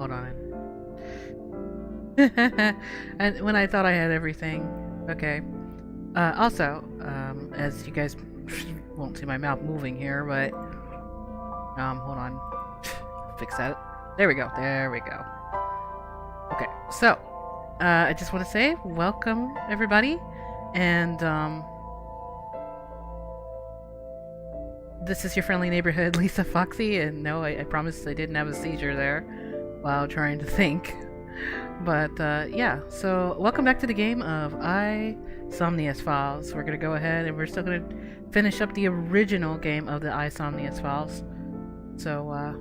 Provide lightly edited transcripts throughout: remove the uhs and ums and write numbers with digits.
hold on. And when I thought I had everything. Okay. Also, as you guys won't see my mouth moving here, but hold on. Fix that. There we go. There we go. Okay, so I just want to say welcome everybody, and this is your friendly neighborhood Lisa Foxy, and no, I promise I didn't have a seizure there while trying to think. But yeah, so welcome back to the game of SOMNIUM Files. We're gonna go ahead and we're still gonna finish up the original game of the SOMNIUM Files. So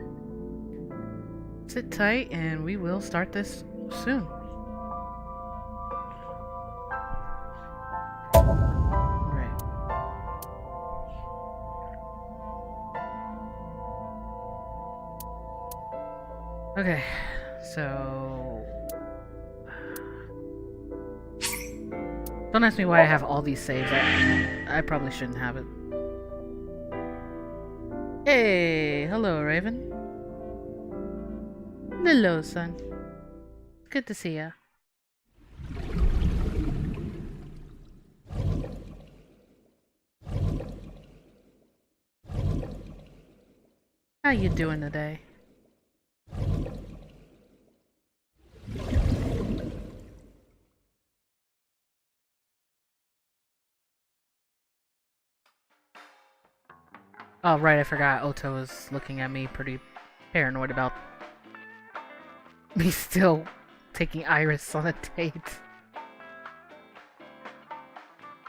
sit tight and we will start this soon. Alright. Okay, so don't ask me why I have all these saves. I probably shouldn't have it. Hey, hello, Raven. Hello, son. Good to see ya. How you doing today? Oh, right, I forgot. Otto is looking at me pretty paranoid about me still taking Iris on a date.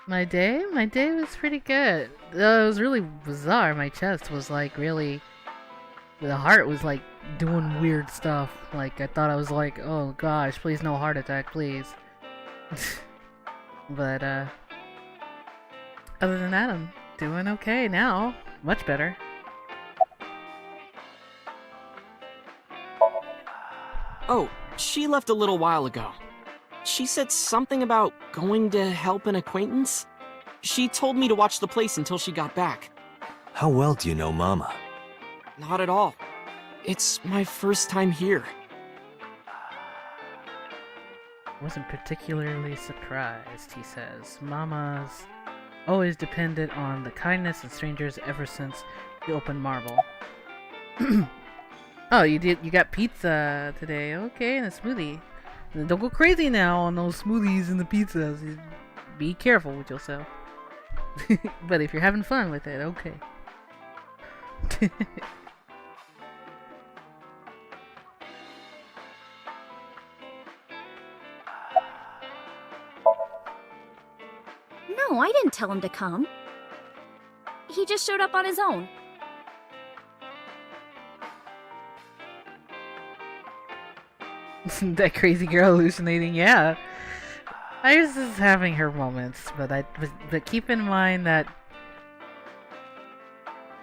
My day? My day was pretty good. It was really bizarre. My chest was like really... The heart was like doing weird stuff. Like, I thought I was like, oh gosh, please no heart attack, please. But, other than that, I'm doing okay now. Much better. Oh, she left a little while ago. She said something about going to help an acquaintance. She told me to watch the place until she got back. How well do you know Mama? Not at all. It's my first time here. Wasn't particularly surprised, he says. Mama's always depended on the kindness of strangers ever since the open marble. Oh, you got pizza today. Okay, and a smoothie. Don't go crazy now on those smoothies and the pizzas. Be careful with yourself. But if you're having fun with it, okay. No, I didn't tell him to come. He just showed up on his own. That crazy girl hallucinating, yeah. Iris is having her moments, but keep in mind that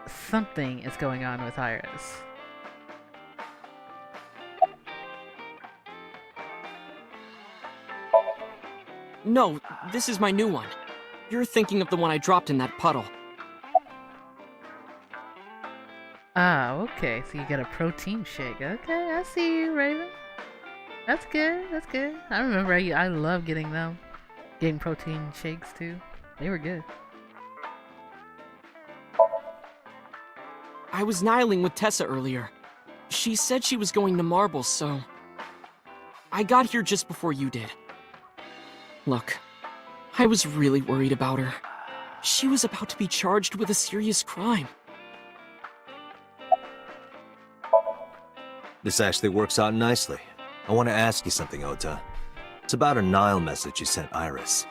something is going on with Iris. No, this is my new one. You're thinking of the one I dropped in that puddle. Ah, okay, so you got a protein shake. Okay, I see you, Raven. That's good, that's good. I remember I love getting them. Getting protein shakes, too. They were good. I was nihiling with Tessa earlier. She said she was going to Marble, so... I got here just before you did. Look, I was really worried about her. She was about to be charged with a serious crime. This actually works out nicely. I want to ask you something, Ota. It's about a Nile message you sent Iris.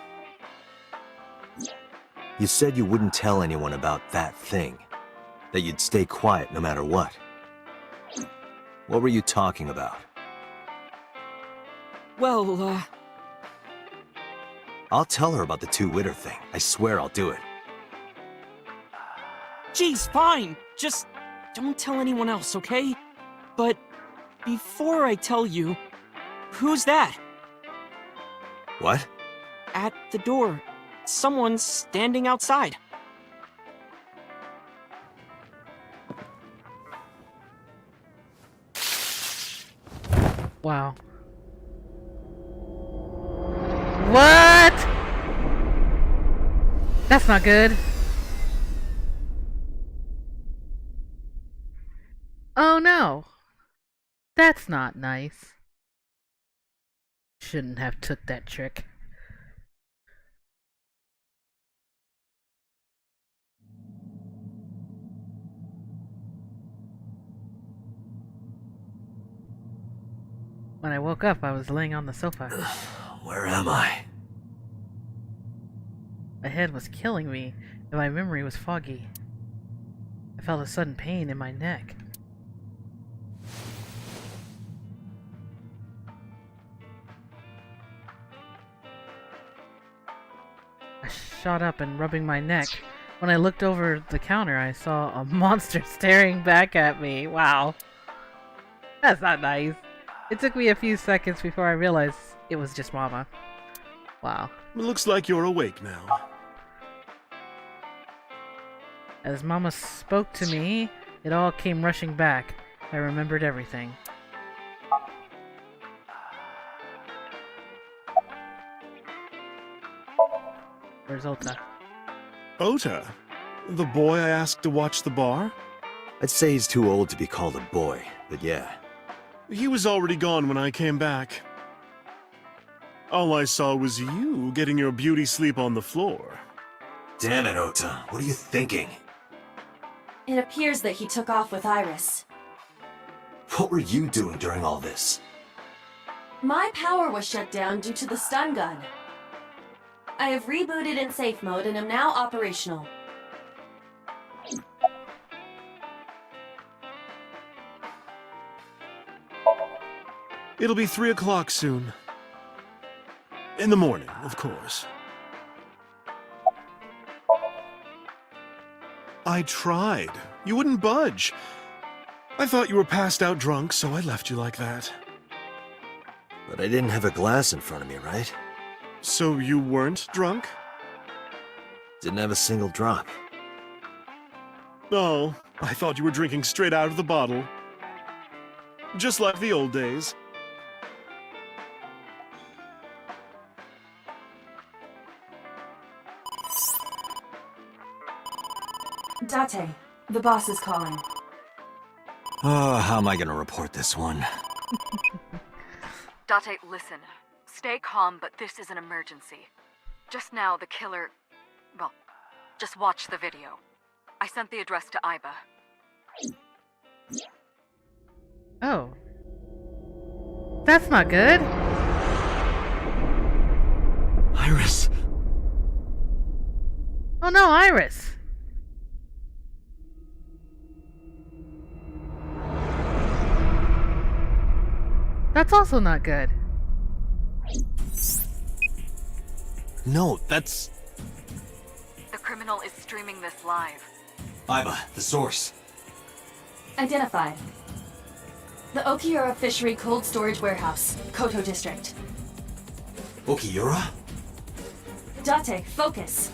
You said you wouldn't tell anyone about that thing. That you'd stay quiet no matter what. What were you talking about? Well, I'll tell her about the two-witter thing. I swear I'll do it. Geez, fine! Just don't tell anyone else, okay? But before I tell you, who's that? What? At the door. Someone's standing outside. Wow. What? That's not good. Oh no. That's not nice. Shouldn't have took that trick. When I woke up, I was laying on the sofa. Where am I? My head was killing me, and my memory was foggy. I felt a sudden pain in my neck. I shot up and rubbing my neck. When I looked over the counter, I saw a monster staring back at me. Wow. That's not nice. It took me a few seconds before I realized it was just Mama. Wow. It looks like you're awake now. As Mama spoke to me, it all came rushing back. I remembered everything. Where's Ota? Ota? The boy I asked to watch the bar? I'd say he's too old to be called a boy, but yeah. He was already gone when I came back. All I saw was you getting your beauty sleep on the floor. Damn it, Ota. What are you thinking? It appears that he took off with Iris. What were you doing during all this? My power was shut down due to the stun gun. I have rebooted in safe mode and am now operational. It'll be 3 o'clock soon. In the morning, of course. I tried. You wouldn't budge. I thought you were passed out drunk, so I left you like that. But I didn't have a glass in front of me, right? So you weren't drunk? Didn't have a single drop. Oh, I thought you were drinking straight out of the bottle. Just like the old days. Date, the boss is calling. Oh, how am I gonna report this one? Date, listen. Stay calm, but this is an emergency. Just now, the killer... Well, just watch the video. I sent the address to Iba. Oh. That's not good. Iris! Oh no, Iris! That's also not good. No, that's... The criminal is streaming this live. Iba, the source. Identified. The Okiura Fishery Cold Storage Warehouse, Koto District. Okiura? Date, focus.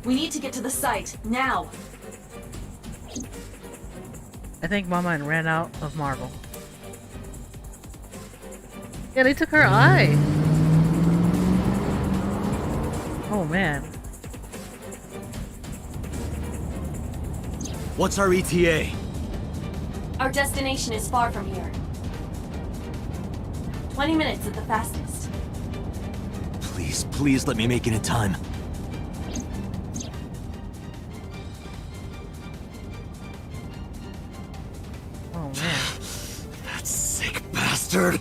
We need to get to the site, now. I think Mama ran out of marble. Yeah, they took her eye. Oh man. What's our ETA? Our destination is far from here. 20 minutes at the fastest. Please, please let me make it in time. Oh man. That sick bastard!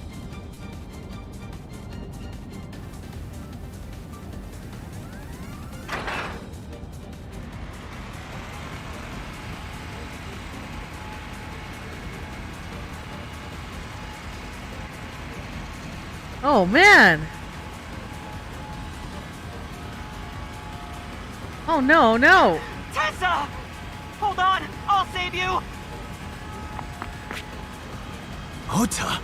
Oh man! Oh no, no! Tessa! Hold on! I'll save you! Ota!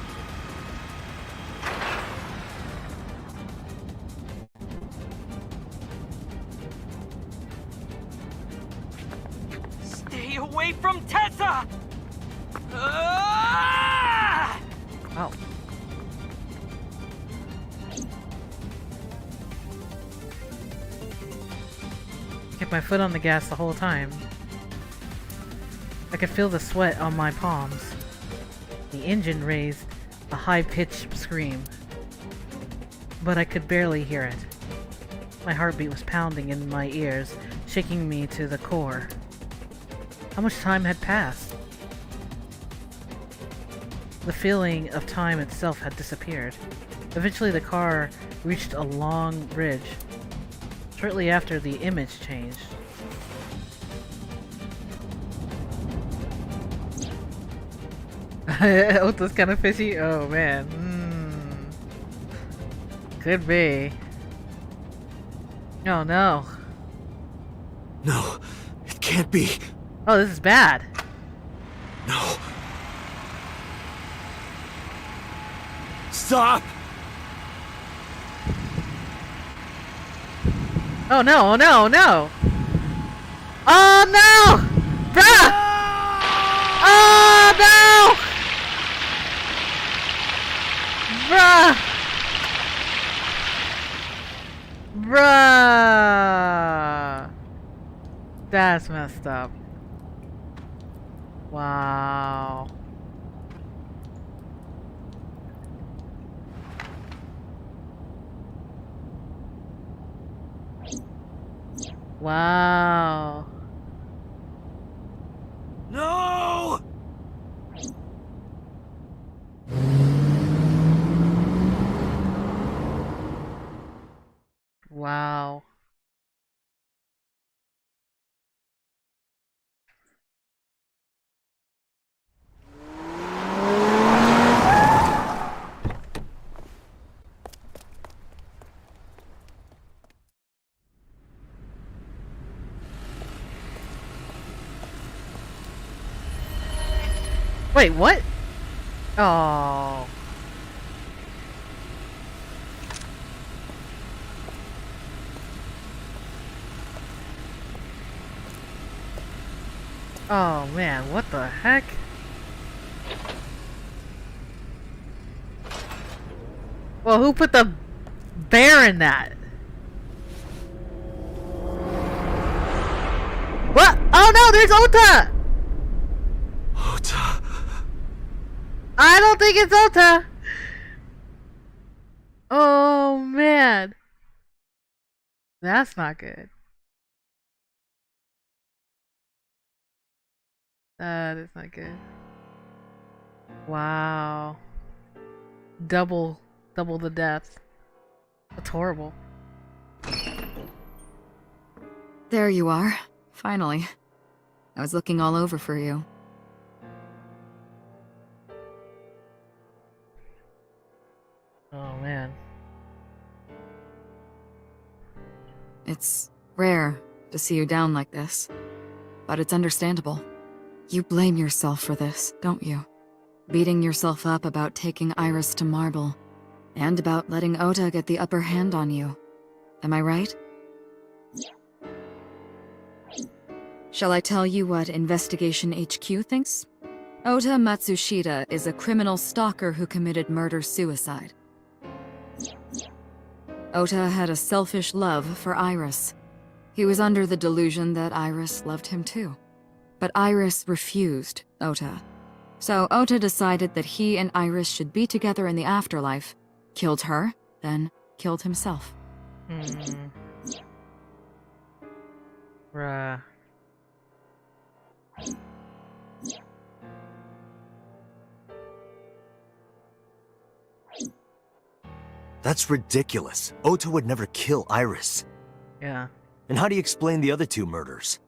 Stay away from Tessa! Ah! Wow. like my foot on the gas the whole time. I could feel the sweat on my palms. The engine raised a high-pitched scream, but I could barely hear it. My heartbeat was pounding in my ears, shaking me to the core. How much time had passed? The feeling of time itself had disappeared. Eventually the car reached a long ridge. Shortly after, the image changed. Ota's kind of fishy? Oh man. Could be. Oh no. No, it can't be. Oh, this is bad. No. Stop! Oh no, oh no, no! Oh no! Bruh! Oh no! Bruh! Bruh! That's messed up. Wow. Wow. No! Wow. Wait, what? Oh. Oh man, what the heck? Well, who put the bear in that? What? Oh no, there's Ota! Ota. I don't think it's Ota! Oh man. That's not good. That is not good. Wow. Double the deaths. That's horrible. There you are. Finally. I was looking all over for you. Oh man. It's rare to see you down like this, but it's understandable. You blame yourself for this, don't you? Beating yourself up about taking Iris to Marble, and about letting Ota get the upper hand on you. Am I right? Shall I tell you what Investigation HQ thinks? Ota Matsushita is a criminal stalker who committed murder-suicide. Ota had a selfish love for Iris. He was under the delusion that Iris loved him too. But Iris refused Ota. So Ota decided that he and Iris should be together in the afterlife, killed her, then killed himself. Bruh. That's ridiculous. Ota would never kill Iris. Yeah. And how do you explain the other two murders?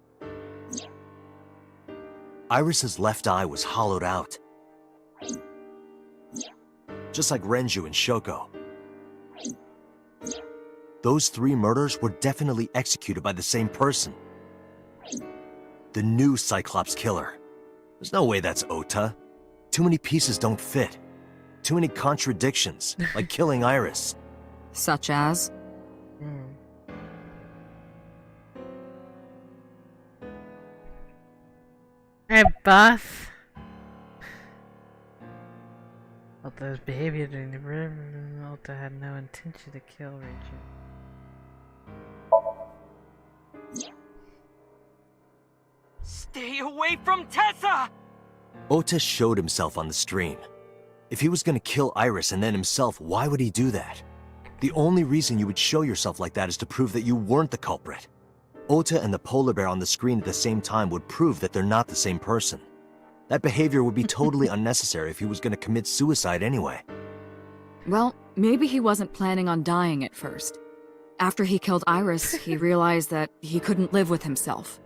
Iris's left eye was hollowed out. Just like Renju and Shoko. Those three murders were definitely executed by the same person. The new Cyclops killer. There's no way that's Ota. Too many pieces don't fit. Too many contradictions, like killing Iris. Such as? Hey, boss. Ota's behavior during the river. Ota had no intention to kill Rachel. Stay away from Tessa! Ota showed himself on the stream. If he was gonna kill Iris and then himself, why would he do that? The only reason you would show yourself like that is to prove that you weren't the culprit. Ota and the polar bear on the screen at the same time would prove that they're not the same person. That behavior would be totally unnecessary if he was gonna commit suicide anyway. Well, maybe he wasn't planning on dying at first. After he killed Iris, he realized that he couldn't live with himself.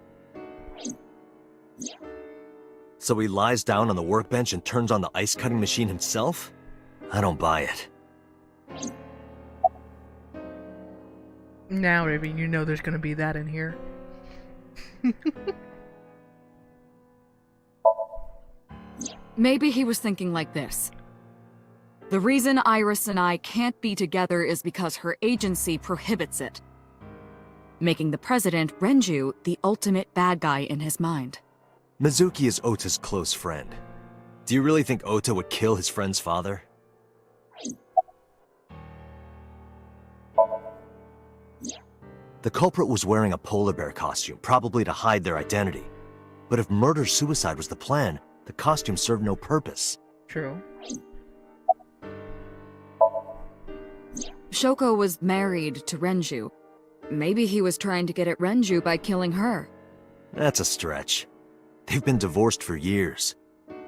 So he lies down on the workbench and turns on the ice-cutting machine himself? I don't buy it. Now, Raven, you know there's gonna be that in here. Maybe he was thinking like this. The reason Iris and I can't be together is because her agency prohibits it, making the president, Renju, the ultimate bad guy in his mind. Mizuki is Ota's close friend. Do you really think Ota would kill his friend's father? The culprit was wearing a polar bear costume, probably to hide their identity. But if murder-suicide was the plan, the costume served no purpose. True. Shoko was married to Renju. Maybe he was trying to get at Renju by killing her. That's a stretch. They've been divorced for years.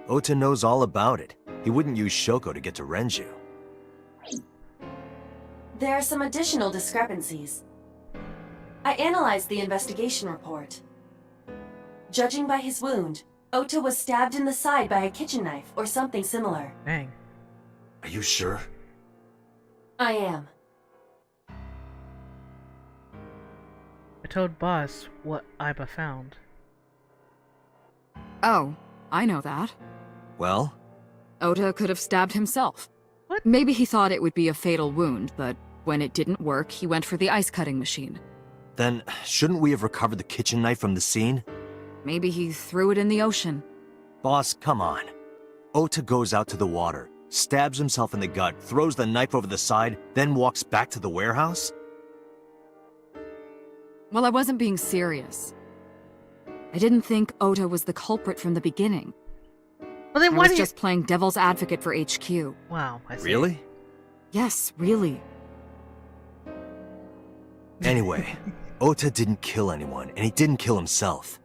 Ota knows all about it. He wouldn't use Shoko to get to Renju. There are some additional discrepancies. I analyzed the investigation report. Judging by his wound, Ota was stabbed in the side by a kitchen knife or something similar. Dang. Are you sure? I am. I told boss what Iba found. Oh, I know that. Well? Ota could have stabbed himself. What? Maybe he thought it would be a fatal wound, but when it didn't work, he went for the ice-cutting machine. Then, shouldn't we have recovered the kitchen knife from the scene? Maybe he threw it in the ocean. Boss, come on. Ota goes out to the water, stabs himself in the gut, throws the knife over the side, then walks back to the warehouse? Well, I wasn't being serious. I didn't think Ota was the culprit from the beginning. Well, then I why was did just playing devil's advocate for HQ. Wow, I see. Really? Yes, really. Anyway, Ota didn't kill anyone, and he didn't kill himself.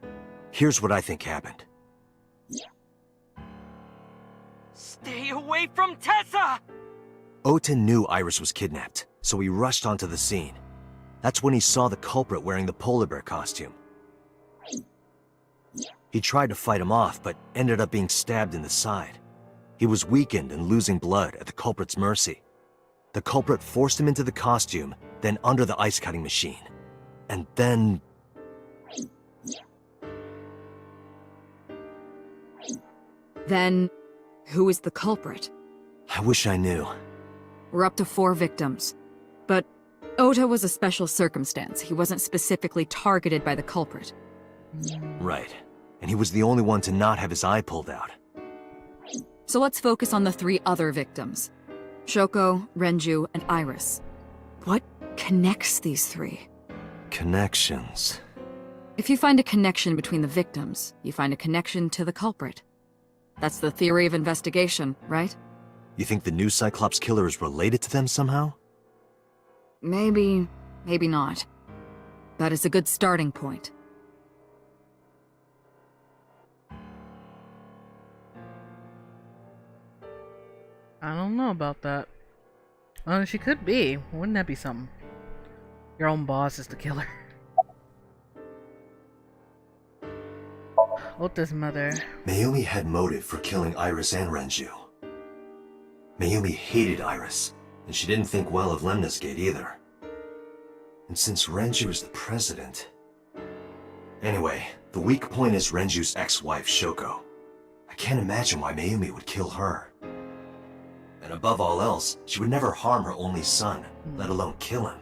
Here's what I think happened. Stay away from Tessa! Ota knew Iris was kidnapped, so he rushed onto the scene. That's when he saw the culprit wearing the polar bear costume. He tried to fight him off, but ended up being stabbed in the side. He was weakened and losing blood at the culprit's mercy. The culprit forced him into the costume, then under the ice-cutting machine. And then... Then, who is the culprit? I wish I knew. We're up to 4 victims. But Ota was a special circumstance. He wasn't specifically targeted by the culprit. Right. And he was the only one to not have his eye pulled out. So let's focus on the 3 other victims. Shoko, Renju, and Iris. What connects these 3? Connections. If you find a connection between the victims, you find a connection to the culprit. That's the theory of investigation, right? You think the new Cyclops killer is related to them somehow? Maybe, maybe not. But it's a good starting point. I don't know about that. She could be. Wouldn't that be something? Your own boss is the killer. Ota's mother. Mayumi had motive for killing Iris and Renju. Mayumi hated Iris, and she didn't think well of Lemnis Gate either. And since Renju is the president... Anyway, the weak point is Renju's ex-wife, Shoko. I can't imagine why Mayumi would kill her. And above all else, she would never harm her only son, let alone kill him.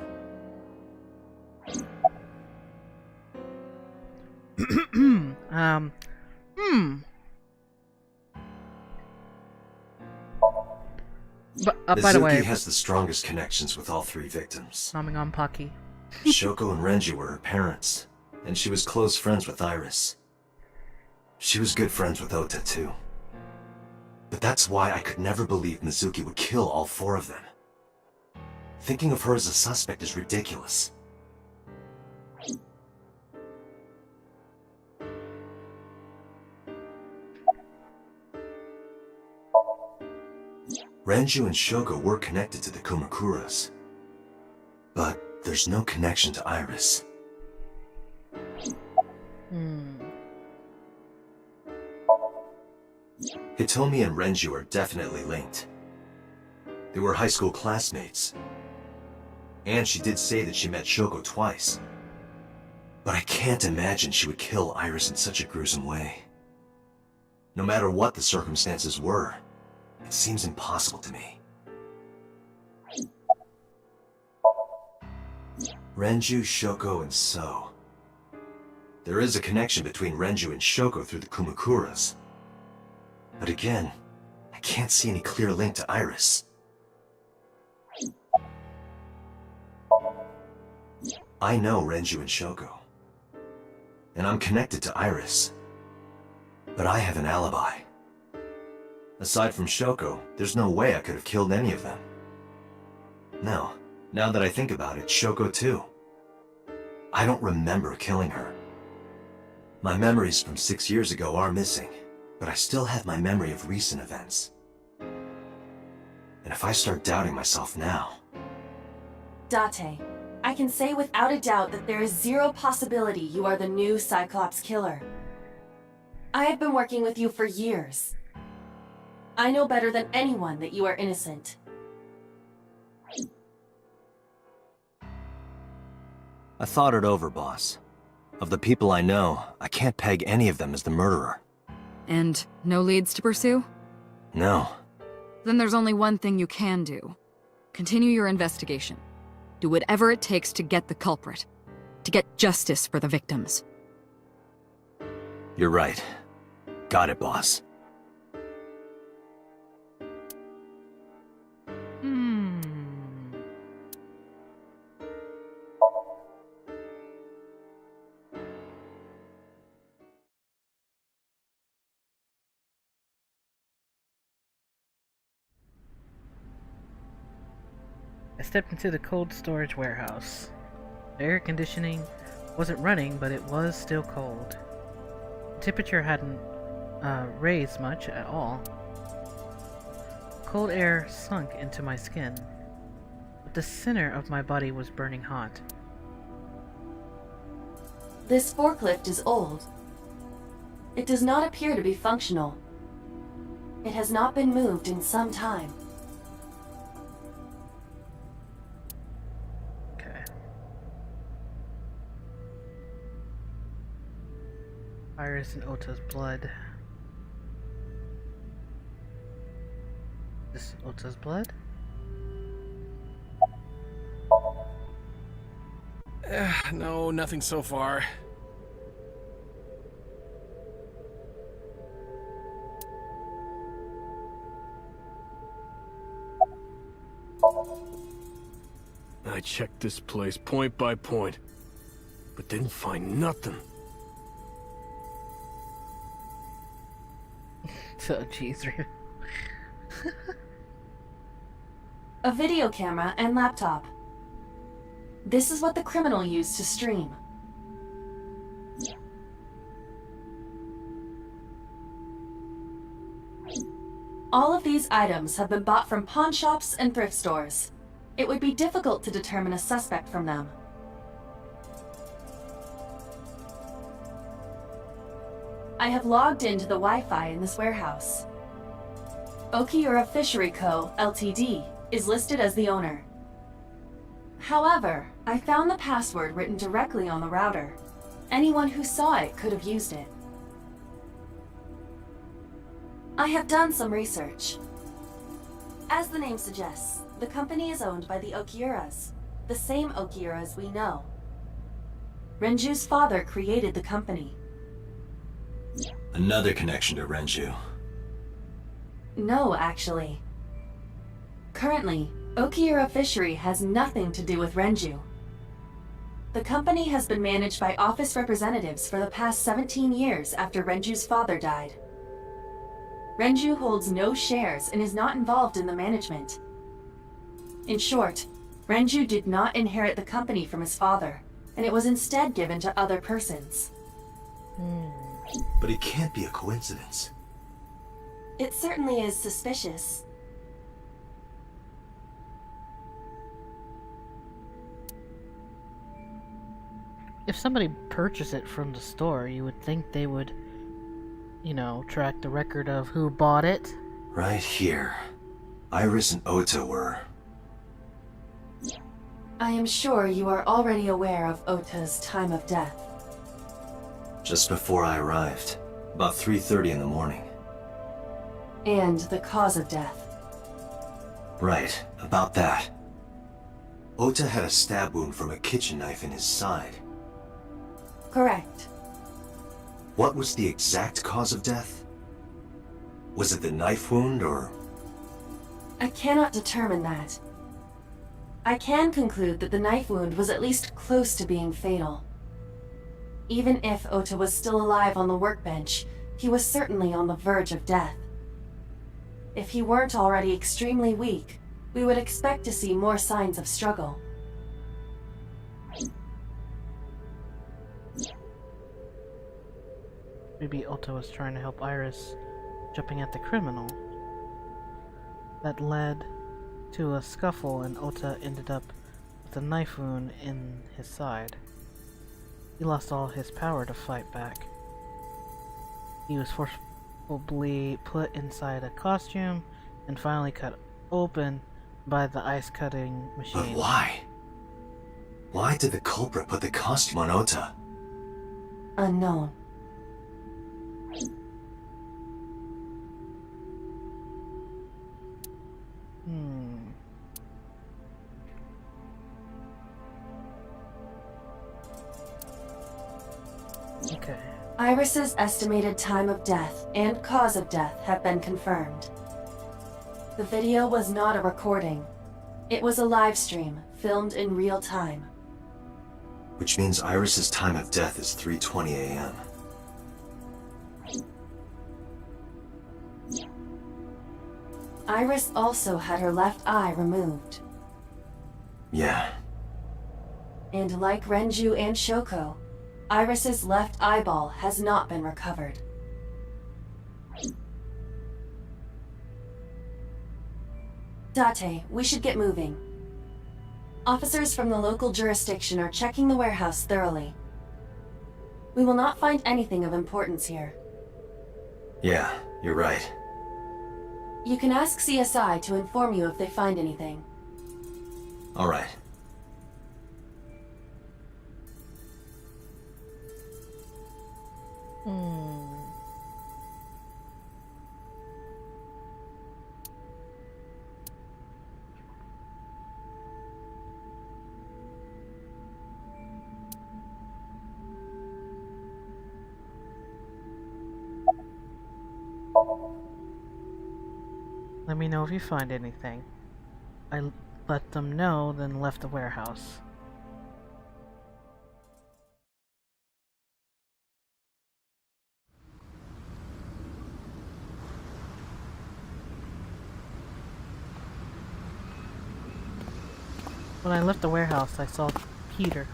By the way, Mizuki has the strongest connections with all 3 victims. nomming on Pocky. Shoko and Renju were her parents, and she was close friends with Iris. She was good friends with Ota, too. But that's why I could never believe Mizuki would kill all 4 of them. Thinking of her as a suspect is ridiculous. Renju and Shoko were connected to the Kumakuras. But there's no connection to Iris. Hitomi and Renju are definitely linked. They were high school classmates. And she did say that she met Shoko twice. But I can't imagine she would kill Iris in such a gruesome way. No matter what the circumstances were, it seems impossible to me. Renju, Shoko, and So. There is a connection between Renju and Shoko through the Kumakuras. But again, I can't see any clear link to Iris. I know Renju and Shoko. And I'm connected to Iris. But I have an alibi. Aside from Shoko, there's no way I could have killed any of them. No, now that I think about it, Shoko too. I don't remember killing her. My memories from 6 years ago are missing, but I still have my memory of recent events. And if I start doubting myself now... Date, I can say without a doubt that there is zero possibility you are the new Cyclops killer. I have been working with you for years. I know better than anyone that you are innocent. I thought it over, boss. Of the people I know, I can't peg any of them as the murderer. And no leads to pursue? No. Then there's only one thing you can do. Continue your investigation. Do whatever it takes to get the culprit. To get justice for the victims. You're right. Got it, boss. I stepped into the cold storage warehouse. The air conditioning wasn't running, but it was still cold. The temperature hadn't raised much at all. Cold air sunk into my skin, but the center of my body was burning hot. This forklift is old. It does not appear to be functional. It has not been moved in some time. Iris and Ota's blood. This is Ota's blood? No, nothing so far. I checked this place point by point, but didn't find nothing. So, jeez. A video camera and laptop. This is what the criminal used to stream. All of these items have been bought from pawn shops and thrift stores. It would be difficult to determine a suspect from them. I have logged into the Wi-Fi in this warehouse. Okiura Fishery Co., Ltd. is listed as the owner. However, I found the password written directly on the router. Anyone who saw it could have used it. I have done some research. As the name suggests, the company is owned by the Okiuras, the same Okiuras we know. Renju's father created the company. Another connection to Renju. No, actually. Currently, Okiura Fishery has nothing to do with Renju. The company has been managed by office representatives for the past 17 years after Renju's father died. Renju holds no shares and is not involved in the management. In short, Renju did not inherit the company from his father, and it was instead given to other persons. But it can't be a coincidence. It certainly is suspicious. If somebody purchased it from the store, you would think they would, you know, track the record of who bought it. Right here. Iris and Ota were... I am sure you are already aware of Ota's time of death. just before I arrived. About 3:30 in the morning. And the cause of death. Right, about that. Ota had a stab wound from a kitchen knife in his side. Correct. What was the exact cause of death? Was it the knife wound, or...? I cannot determine that. I can conclude that the knife wound was at least close to being fatal. Even if Ota was still alive on the workbench, he was certainly on the verge of death. If he weren't already extremely weak, we would expect to see more signs of struggle. Maybe Ota was trying to help Iris, jumping at the criminal. That led to a scuffle, and Ota ended up with a knife wound in his side. He lost all his power to fight back. He was forcibly put inside a costume and finally cut open by the ice-cutting machine. But why? Why did the culprit put the costume on Ota? Unknown. Okay. Iris's estimated time of death and cause of death have been confirmed. The video was not a recording. It was a live stream, filmed in real time. Which means Iris's time of death is 3:20 a.m. Iris also had her left eye removed. Yeah. And like Renju and Shoko, Iris's left eyeball has not been recovered. Date, we should get moving. Officers from the local jurisdiction are checking the warehouse thoroughly. We will not find anything of importance here. Yeah, you're right. You can ask CSI to inform you if they find anything. All right. Let me know if you find anything. I let them know, then left the warehouse. When I left the warehouse, I saw Peter.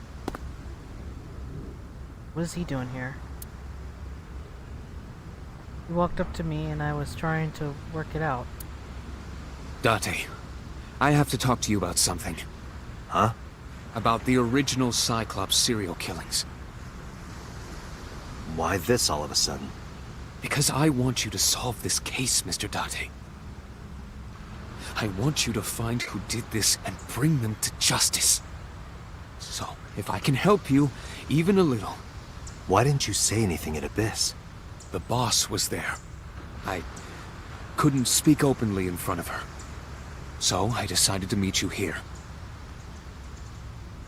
What is he doing here? He walked up to me and I was trying to work it out. Date, I have to talk to you about something. Huh? About the original Cyclops serial killings. Why this all of a sudden? Because I want you to solve this case, Mr. Date. I want you to find who did this and bring them to justice. So, if I can help you, even a little. Why didn't you say anything at Abyss? The boss was there. I couldn't speak openly in front of her. So, I decided to meet you here.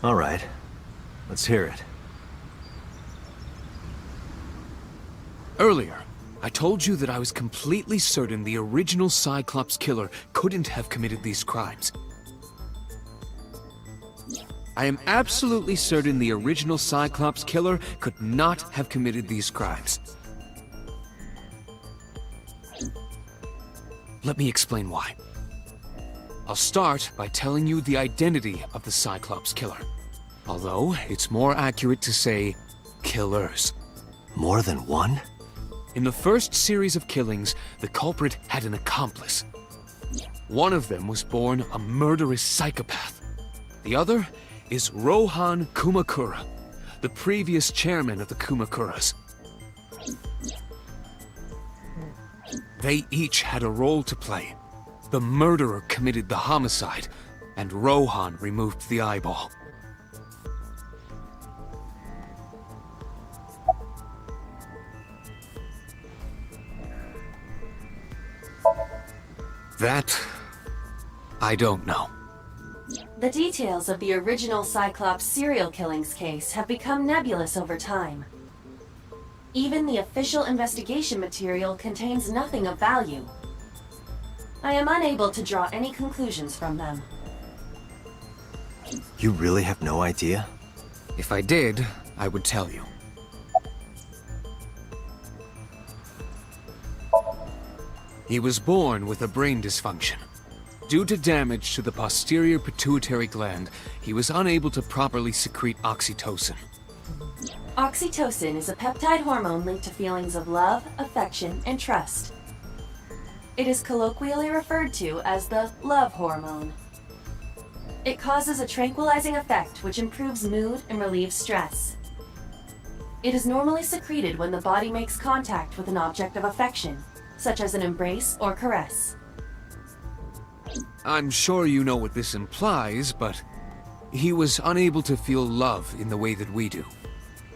All right. Let's hear it. Earlier, I told you that I was completely certain the original Cyclops killer couldn't have committed these crimes. I am absolutely certain the original Cyclops killer could not have committed these crimes. Let me explain why. I'll start by telling you the identity of the Cyclops killer. Although, it's more accurate to say killers. More than one? In the first series of killings, the culprit had an accomplice. One of them was born a murderous psychopath. The other is Rohan Kumakura, the previous chairman of the Kumakuras. They each had a role to play. The murderer committed the homicide, and Rohan removed the eyeball. That, I don't know. The details of the original Cyclops serial killings case have become nebulous over time. Even the official investigation material contains nothing of value. I am unable to draw any conclusions from them. You really have no idea? If I did, I would tell you. He was born with a brain dysfunction. Due to damage to the posterior pituitary gland, he was unable to properly secrete oxytocin. Oxytocin is a peptide hormone linked to feelings of love, affection, and trust. It is colloquially referred to as the love hormone. It causes a tranquilizing effect which improves mood and relieves stress. It is normally secreted when the body makes contact with an object of affection, such as an embrace or caress. I'm sure you know what this implies, but he was unable to feel love in the way that we do.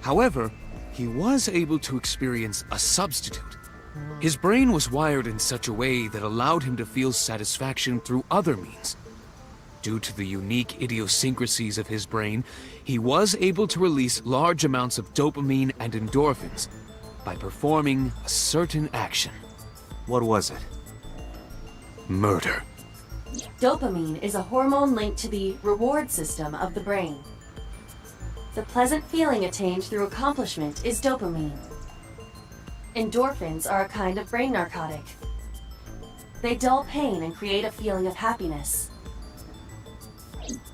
However, he was able to experience a substitute. His brain was wired in such a way that allowed him to feel satisfaction through other means. Due to the unique idiosyncrasies of his brain, he was able to release large amounts of dopamine and endorphins by performing a certain action. What was it? Murder. Dopamine is a hormone linked to the reward system of the brain. The pleasant feeling attained through accomplishment is dopamine. Endorphins are a kind of brain narcotic. They dull pain and create a feeling of happiness.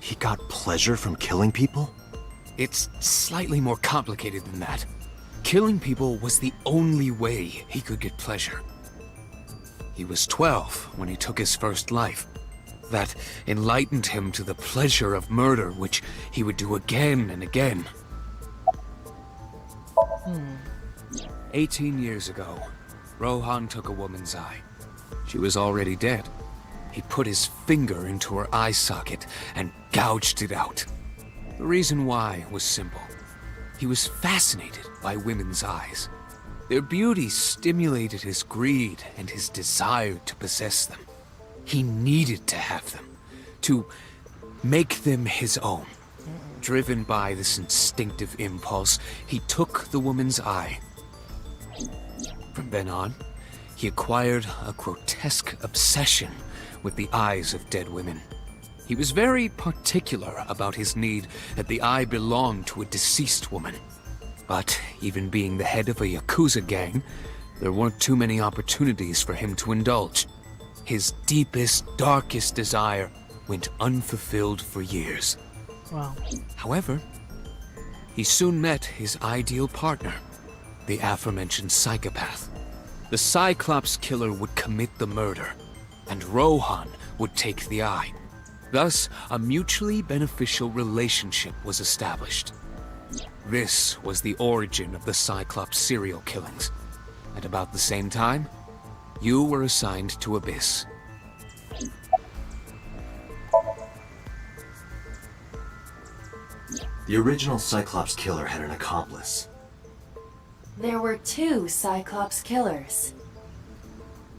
He got pleasure from killing people? It's slightly more complicated than that. Killing people was the only way he could get pleasure. He was 12 when he took his first life. That enlightened him to the pleasure of murder, which he would do again and again. 18 years ago, Rohan took a woman's eye. She was already dead. He put his finger into her eye socket and gouged it out. The reason why was simple. He was fascinated by women's eyes. Their beauty stimulated his greed and his desire to possess them. He needed to have them, to make them his own. Driven by this instinctive impulse, he took the woman's eye. From then on, he acquired a grotesque obsession with the eyes of dead women. He was very particular about his need that the eye belonged to a deceased woman. But even being the head of a Yakuza gang, there weren't too many opportunities for him to indulge. His deepest, darkest desire went unfulfilled for years. Wow. However, he soon met his ideal partner, the aforementioned psychopath. The Cyclops killer would commit the murder, and Rohan would take the eye. Thus, a mutually beneficial relationship was established. This was the origin of the Cyclops serial killings. At about the same time, you were assigned to Abyss. The original Cyclops killer had an accomplice. There were 2 Cyclops killers.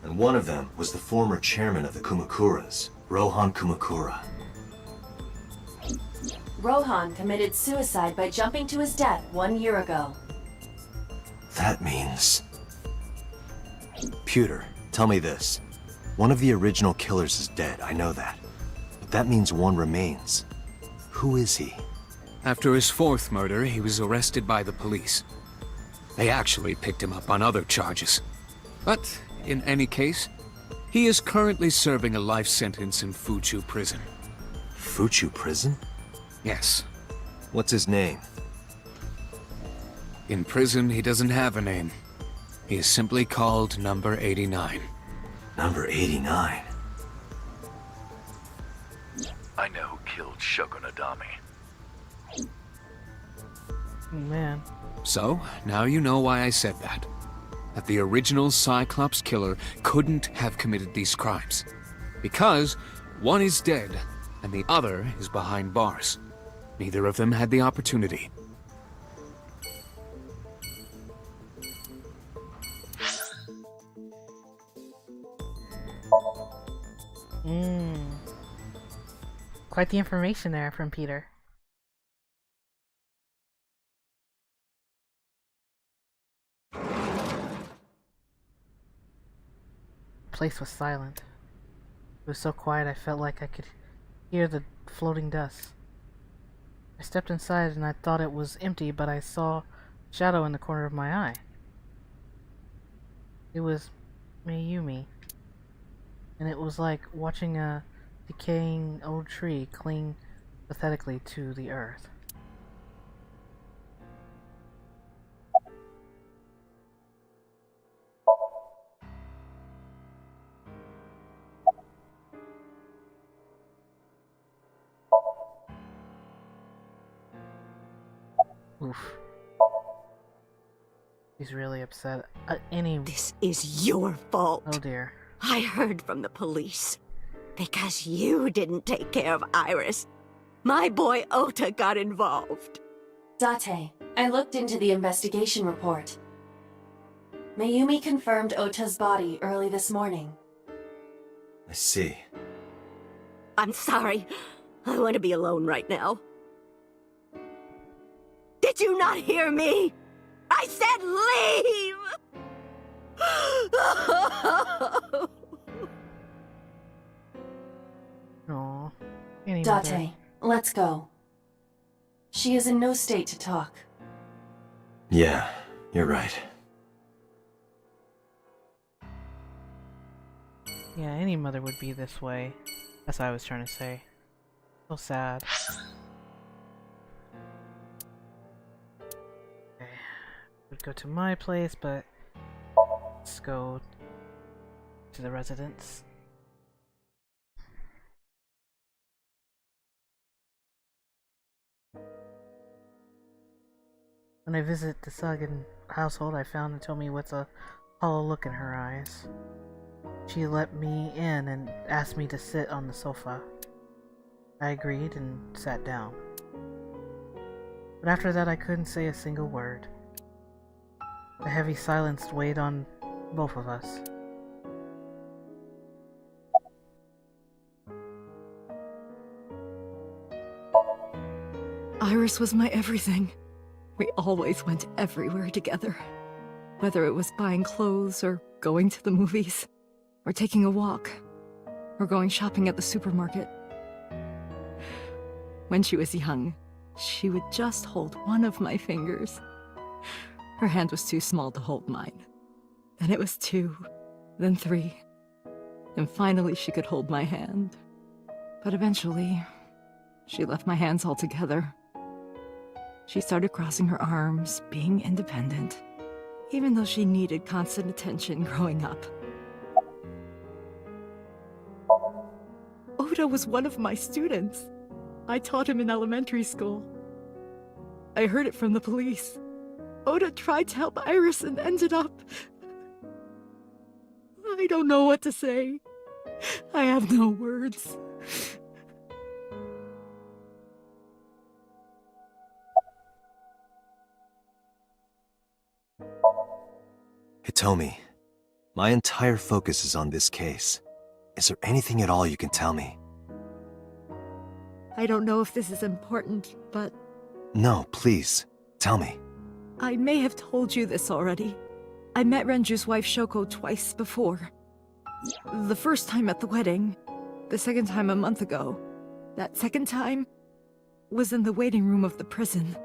And one of them was the former chairman of the Kumakuras, Rohan Kumakura. Rohan committed suicide by jumping to his death 1 year ago. That means... Pewter, tell me this. One of the original killers is dead, I know that. But that means one remains. Who is he? After his fourth murder, he was arrested by the police. They actually picked him up on other charges. But, in any case, he is currently serving a life sentence in Fuchu prison. Fuchu prison? Yes. What's his name? In prison, he doesn't have a name. He is simply called Number 89. Number 89? I know who killed Shogunadami. Oh, man. So, now you know why I said that. That the original Cyclops killer couldn't have committed these crimes. Because one is dead, and the other is behind bars. Neither of them had the opportunity. Quite the information there from Peter. The place was silent. It was so quiet I felt like I could hear the floating dust. I stepped inside and I thought it was empty, but I saw a shadow in the corner of my eye. It was Mayumi. And it was like watching a decaying old tree cling pathetically to the earth. Oof. He's really upset. This is your fault. Oh dear. I heard from the police. Because you didn't take care of Iris, my boy Ota got involved. Date, I looked into the investigation report. Mayumi confirmed Ota's body early this morning. I see. I'm sorry. I want to be alone right now. Did you not hear me? I said leave! Aww. Date, let's go. She is in no state to talk. Yeah, you're right. Yeah, any mother would be this way. That's what I was trying to say. So sad. Okay. We'd go to my place, but let's go to the residence. When I visit the Sagan household, I found and told me what's a hollow look in her eyes. She let me in and asked me to sit on the sofa. I agreed and sat down. But after that I couldn't say a single word. A heavy silence weighed on both of us. Iris was my everything. We always went everywhere together. Whether it was buying clothes, or going to the movies, or taking a walk, or going shopping at the supermarket. When she was young, she would just hold one of my fingers. Her hand was too small to hold mine. Then it was 2, then 3, and finally she could hold my hand. But eventually, she left my hands altogether. She started crossing her arms, being independent, even though she needed constant attention growing up. Ota was one of my students. I taught him in elementary school. I heard it from the police. Ota tried to help Iris and ended up... I don't know what to say. I have no words. Hitomi, my entire focus is on this case. Is there anything at all you can tell me? I don't know if this is important, but... No, please, tell me. I may have told you this already. I met Renju's wife Shoko twice before. The first time at the wedding, the second time a month ago. That second time, was in the waiting room of the prison.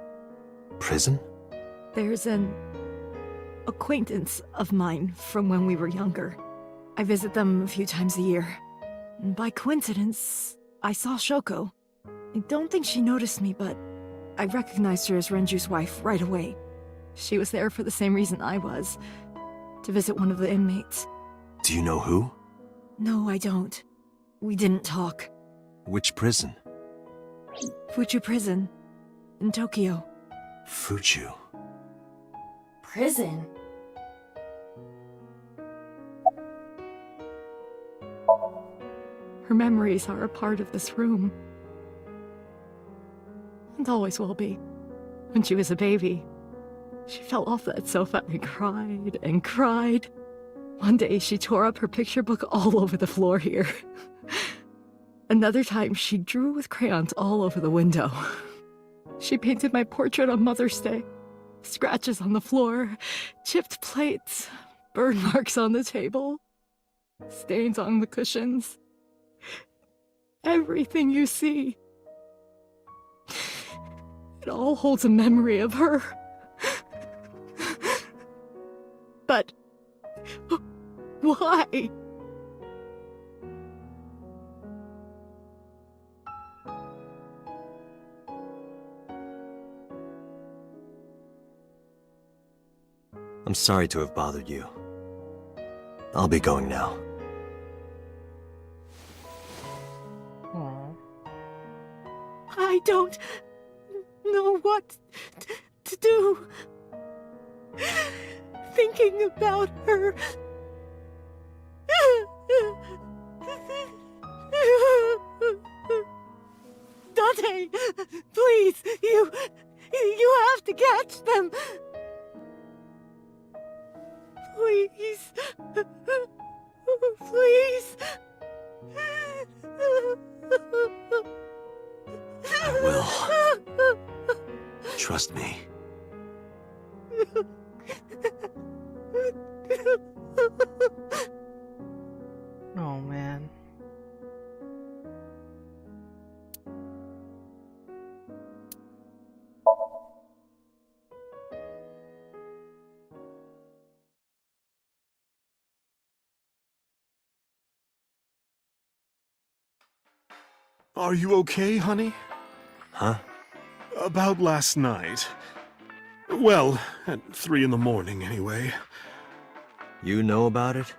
Prison? There's an acquaintance of mine from when we were younger. I visit them a few times a year. And by coincidence, I saw Shoko. I don't think she noticed me, but I recognized her as Renju's wife right away. She was there for the same reason I was, to visit one of the inmates. Do you know who? No, I don't. We didn't talk. Which prison? Fuchu Prison, in Tokyo. Fuchu. Prison? Her memories are a part of this room. And always will be. When she was a baby, she fell off that sofa and cried and cried. One day she tore up her picture book all over the floor here. Another time she drew with crayons all over the window. She painted my portrait on Mother's Day. Scratches on the floor, chipped plates, burn marks on the table, stains on the cushions. Everything you see. It all holds a memory of her. But why? I'm sorry to have bothered you. I'll be going now. Aww. I don't know what to do. Thinking about her. Dante, please, you have to catch them. Please. Please. I will. Trust me. Oh man. Are you okay, honey? Huh? About last night. Well, at 3 in the morning, anyway. You know about it?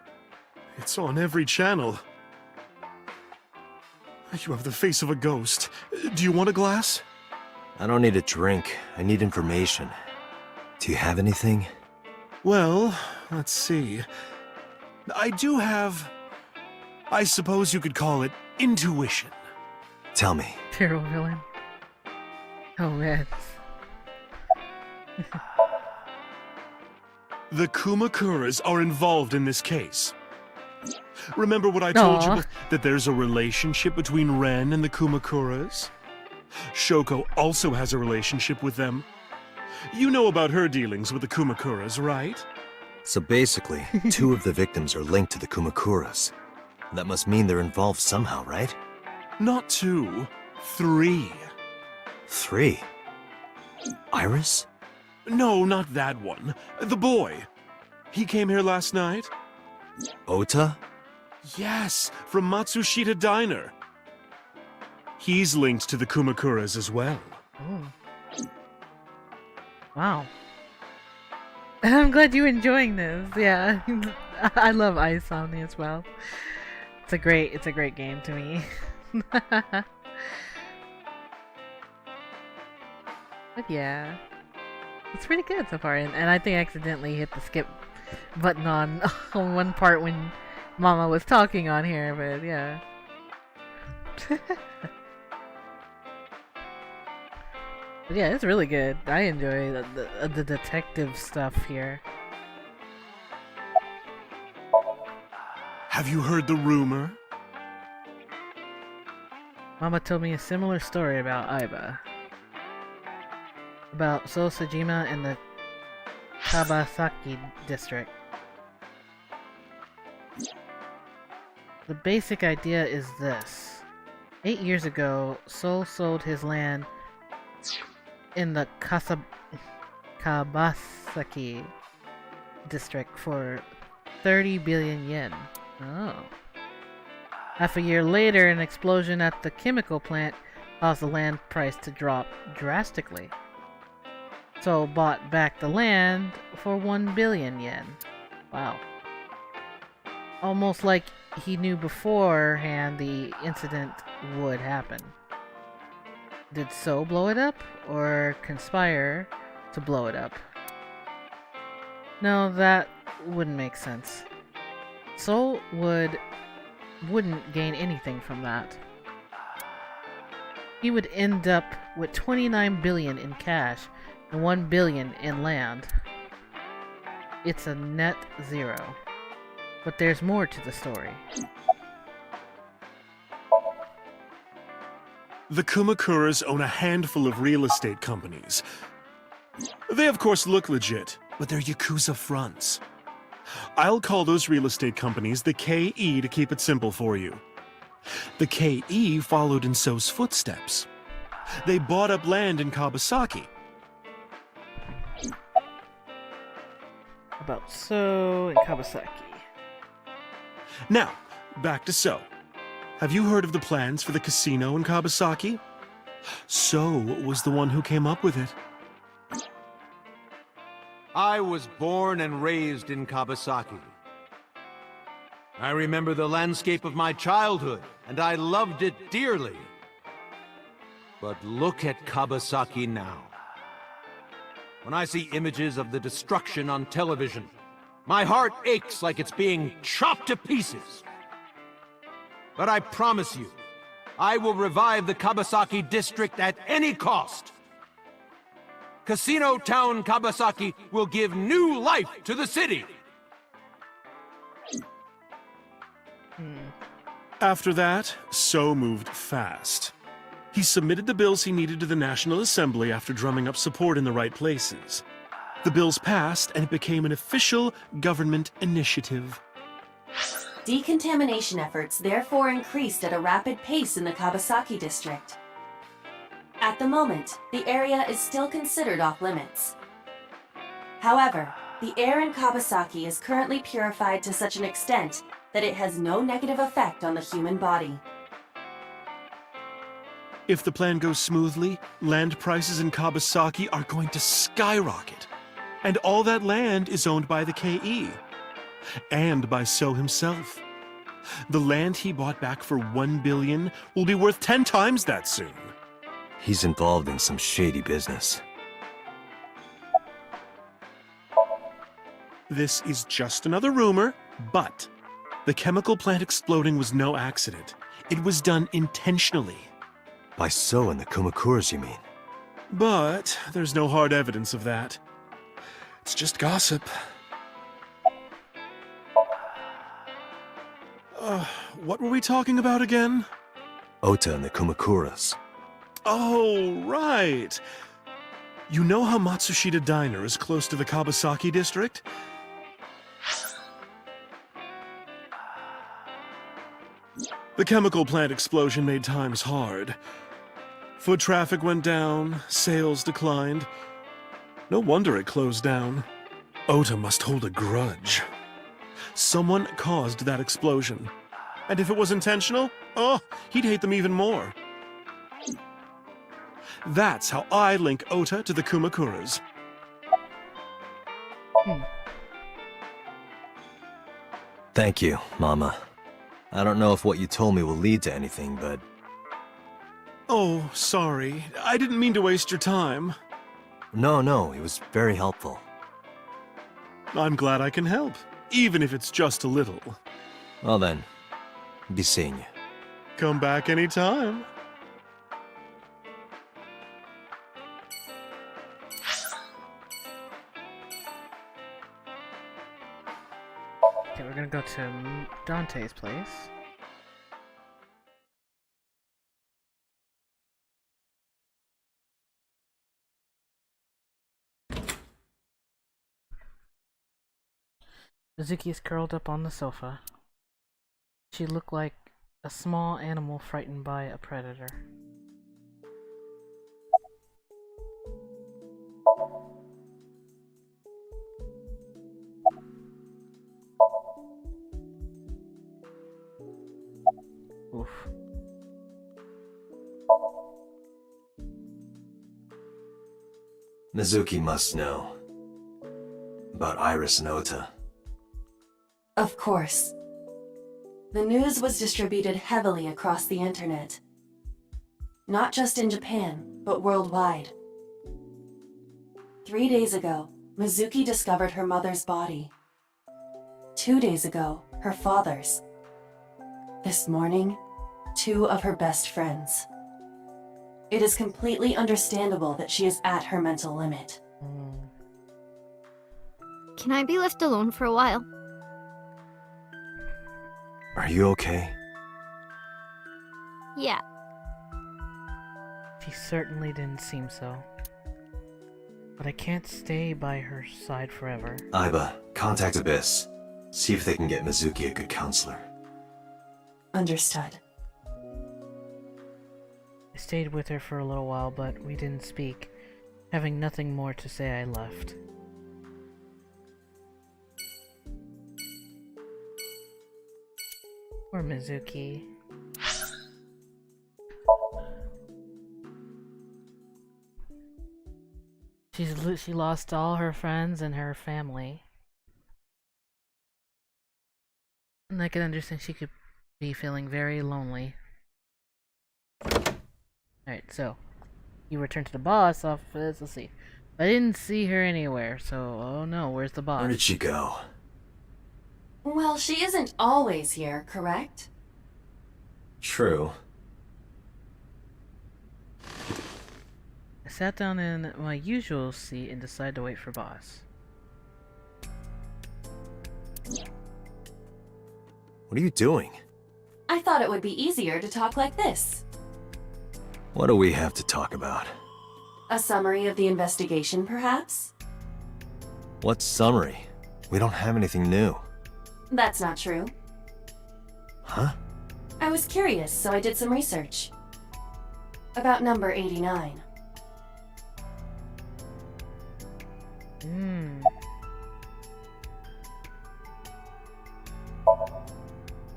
It's on every channel. You have the face of a ghost. Do you want a glass? I don't need a drink. I need information. Do you have anything? Well, let's see. I do have... I suppose you could call it intuition. Tell me. Terrible villain. Oh man. The Kumakuras are involved in this case. Remember what I told you, that there's a relationship between Ren and the Kumakuras? Shoko also has a relationship with them. You know about her dealings with the Kumakuras, right? So basically, 2 of the victims are linked to the Kumakuras. That must mean they're involved somehow, right? Not 2, 3. 3? Iris? No, not that one. The boy. He came here last night? Ota? Yes, from Matsushita Diner. He's linked to the Kumakuras as well. Oh. Wow. I'm glad you're enjoying this. Yeah. I love iSomnia as well. It's a great game to me. But yeah. It's pretty good so far, and I think I accidentally hit the skip button on one part when Mama was talking on here, but yeah. But yeah, it's really good. I enjoy the detective stuff here. Have you heard the rumor? Mama told me a similar story about Aiba. About Sosajima and the Kabasaki district. The basic idea is this. 8 years ago, Sol sold his land in the Kabasaki district for 30 billion yen. Oh. Half a year later, an explosion at the chemical plant caused the land price to drop drastically. So bought back the land for 1 billion yen. Wow. Almost like he knew beforehand the incident would happen. Did So blow it up, or conspire to blow it up? No, that wouldn't make sense. So wouldn't gain anything from that. He would end up with 29 billion in cash and 1 billion in land. It's a net zero. But there's more to the story. The Kumakuras own a handful of real estate companies. They of course look legit, but they're Yakuza fronts. I'll call those real estate companies the KE to keep it simple for you. The KE followed in So's footsteps. They bought up land in Kabasaki. About So and Kabasaki. Now, back to So. Have you heard of the plans for the casino in Kabasaki? So was the one who came up with it. I was born and raised in Kabasaki. I remember the landscape of my childhood, and I loved it dearly. But look at Kabasaki now. When I see images of the destruction on television, my heart aches like it's being chopped to pieces. But I promise you, I will revive the Kabasaki district at any cost. Casino Town Kabasaki will give new life to the city. After that, So moved fast. He submitted the bills he needed to the National Assembly after drumming up support in the right places. The bills passed, and it became an official government initiative. Decontamination efforts therefore increased at a rapid pace in the Kabasaki district. At the moment, the area is still considered off-limits. However, the air in Kabasaki is currently purified to such an extent that it has no negative effect on the human body. If the plan goes smoothly, land prices in Kabasaki are going to skyrocket. And all that land is owned by the KE. And by So himself. The land he bought back for 1 billion will be worth 10 times that soon. He's involved in some shady business. This is just another rumor, but the chemical plant exploding was no accident. It was done intentionally. By So and the Kumakuras, you mean? But there's no hard evidence of that. It's just gossip. What were we talking about again? Ota and the Kumakuras. Oh, right. You know how Matsushita Diner is close to the Kabasaki district? The chemical plant explosion made times hard. Foot traffic went down, sales declined. No wonder it closed down. Ota must hold a grudge. Someone caused that explosion. And if it was intentional, oh, he'd hate them even more. That's how I link Ota to the Kumakuras. Thank you, Mama. I don't know if what you told me will lead to anything, but... Oh, sorry. I didn't mean to waste your time. No, it was very helpful. I'm glad I can help, even if it's just a little. Well then, be seeing you. Come back anytime. Okay, we're gonna go to Dante's place. Mizuki is curled up on the sofa. She looked like a small animal frightened by a predator. Oof. Mizuki must know about Iris and Ota. Of course. The news was distributed heavily across the internet. Not just in Japan, but worldwide. 3 days ago, Mizuki discovered her mother's body. 2 days ago, her father's. This morning, 2 of her best friends. It is completely understandable that she is at her mental limit. Can I be left alone for a while? Are you okay? Yeah. She certainly didn't seem so. But I can't stay by her side forever. Aiba, contact Abyss. See if they can get Mizuki a good counselor. Understood. I stayed with her for a little while, but we didn't speak. Having nothing more to say, I left. Poor Mizuki. She lost all her friends and her family. And I can understand she could be feeling very lonely. Alright, so you return to the boss office. Let's see. I didn't see her anywhere, so oh no, where's the boss? Where did she go? Well, she isn't always here, correct? True. I sat down in my usual seat and decided to wait for boss. What are you doing? I thought it would be easier to talk like this. What do we have to talk about? A summary of the investigation, perhaps? What summary? We don't have anything new. That's not true. Huh? I was curious, so I did some research. About number 89.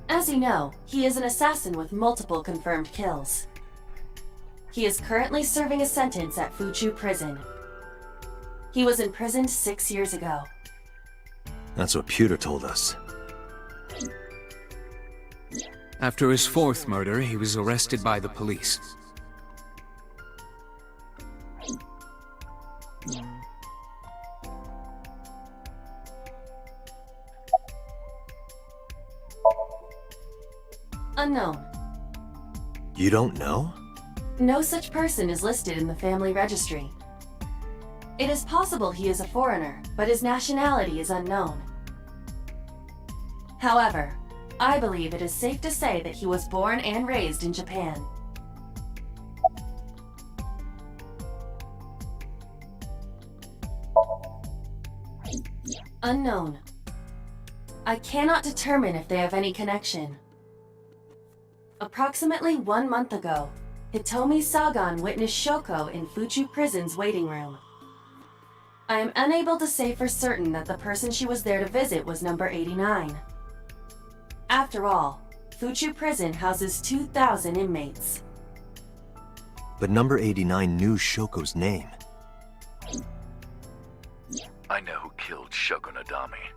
As you know, he is an assassin with multiple confirmed kills. He is currently serving a sentence at Fuchu Prison. He was imprisoned 6 years ago. That's what Pewter told us. After his 4th murder, he was arrested by the police. Unknown. You don't know? No such person is listed in the family registry. It is possible he is a foreigner, but his nationality is unknown. However, I believe it is safe to say that he was born and raised in Japan. Unknown. I cannot determine if they have any connection. Approximately 1 month ago, Hitomi Sagan witnessed Shoko in Fuchu Prison's waiting room. I am unable to say for certain that the person she was there to visit was number 89. After all, Fuchu Prison houses 2,000 inmates. But number 89 knew Shoko's name. I know who killed Shoko Nadami.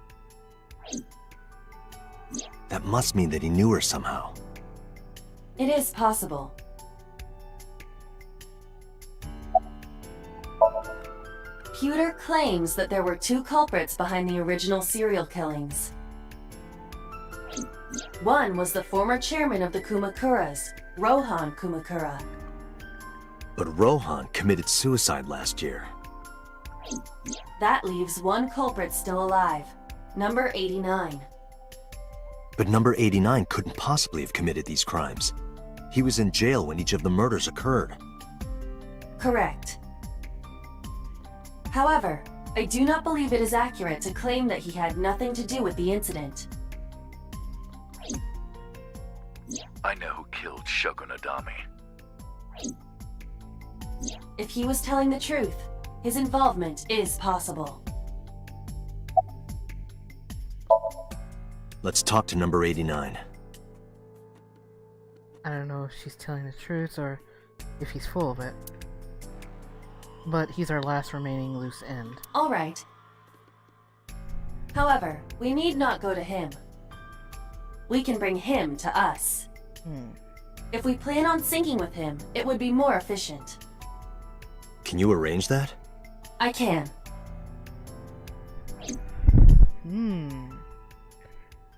That must mean that he knew her somehow. It is possible. Pewter claims that there were 2 culprits behind the original serial killings. One was the former chairman of the Kumakuras, Rohan Kumakura. But Rohan committed suicide last year. That leaves 1 culprit still alive, number 89. But number 89 couldn't possibly have committed these crimes. He was in jail when each of the murders occurred. Correct. However, I do not believe it is accurate to claim that he had nothing to do with the incident. I know who killed Shoko Nadami. If he was telling the truth, his involvement is possible. Let's talk to number 89. I don't know if she's telling the truth or if he's full of it. But he's our last remaining loose end. All right. However, we need not go to him. We can bring him to us. If we plan on syncing with him, it would be more efficient. Can you arrange that? I can.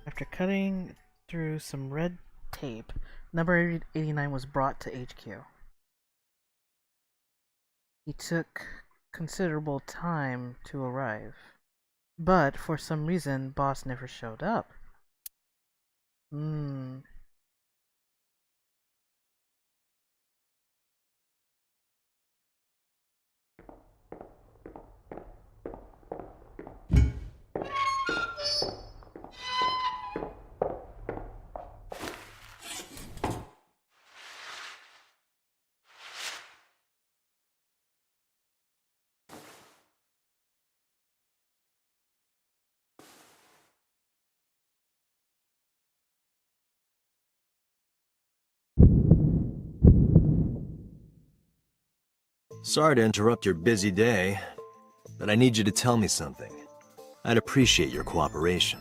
After cutting through some red tape, number 89 was brought to HQ. He took considerable time to arrive, but for some reason, boss never showed up. Sorry to interrupt your busy day, but I need you to tell me something. I'd appreciate your cooperation.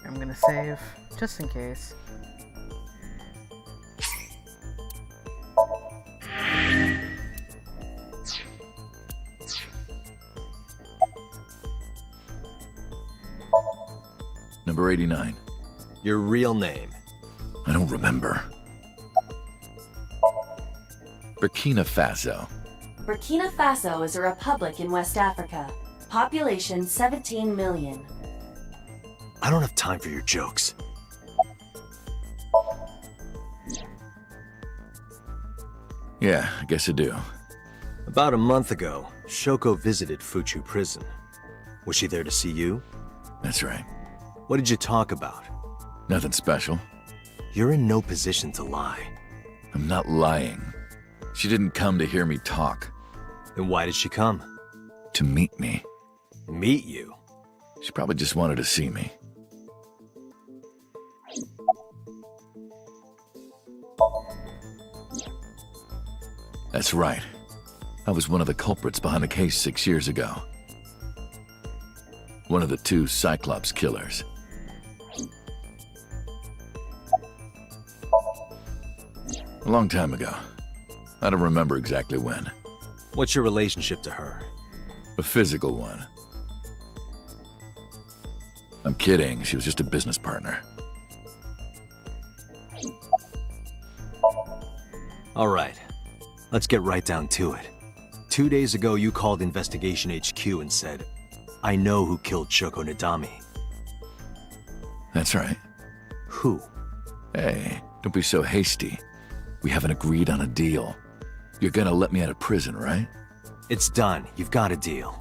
I'm gonna save, just in case. Number 89. Your real name? I don't remember. Burkina Faso. Burkina Faso is a republic in West Africa. Population 17 million. I don't have time for your jokes. Yeah, I guess I do. About a month ago, Shoko visited Fuchu prison. Was she there to see you? That's right. What did you talk about? Nothing special. You're in no position to lie. I'm not lying. She didn't come to hear me talk. Then why did she come? To meet me. Meet you? She probably just wanted to see me. That's right. I was one of the culprits behind the case 6 years ago. One of the 2 Cyclops killers. A long time ago. I don't remember exactly when. What's your relationship to her? A physical one. I'm kidding, she was just a business partner. All right, let's get right down to it. 2 days ago, you called Investigation HQ and said, I know who killed Shoko Nadami. That's right. Who? Hey, don't be so hasty. We haven't agreed on a deal. You're gonna let me out of prison, right? It's done. You've got a deal.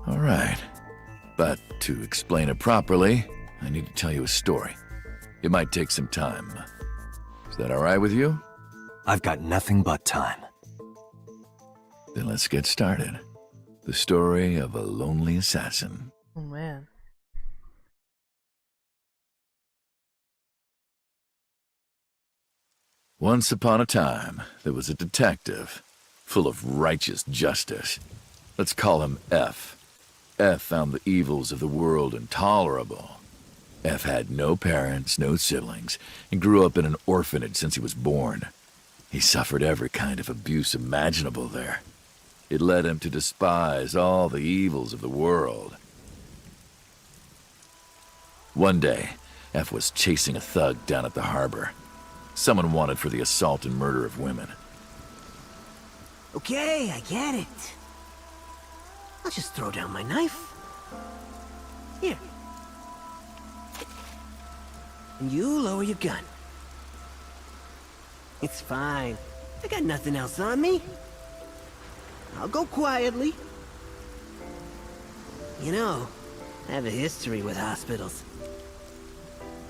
All right. But to explain it properly, I need to tell you a story. It might take some time. Is that all right with you? I've got nothing but time. Then let's get started. The story of a lonely assassin. Oh man. Once upon a time, there was a detective, full of righteous justice. Let's call him F. F found the evils of the world intolerable. F had no parents, no siblings, and grew up in an orphanage since he was born. He suffered every kind of abuse imaginable there. It led him to despise all the evils of the world. One day, F was chasing a thug down at the harbor. Someone wanted for the assault and murder of women. Okay, I get it. I'll just throw down my knife. Here. And you lower your gun. It's fine. I got nothing else on me. I'll go quietly. You know, I have a history with hospitals.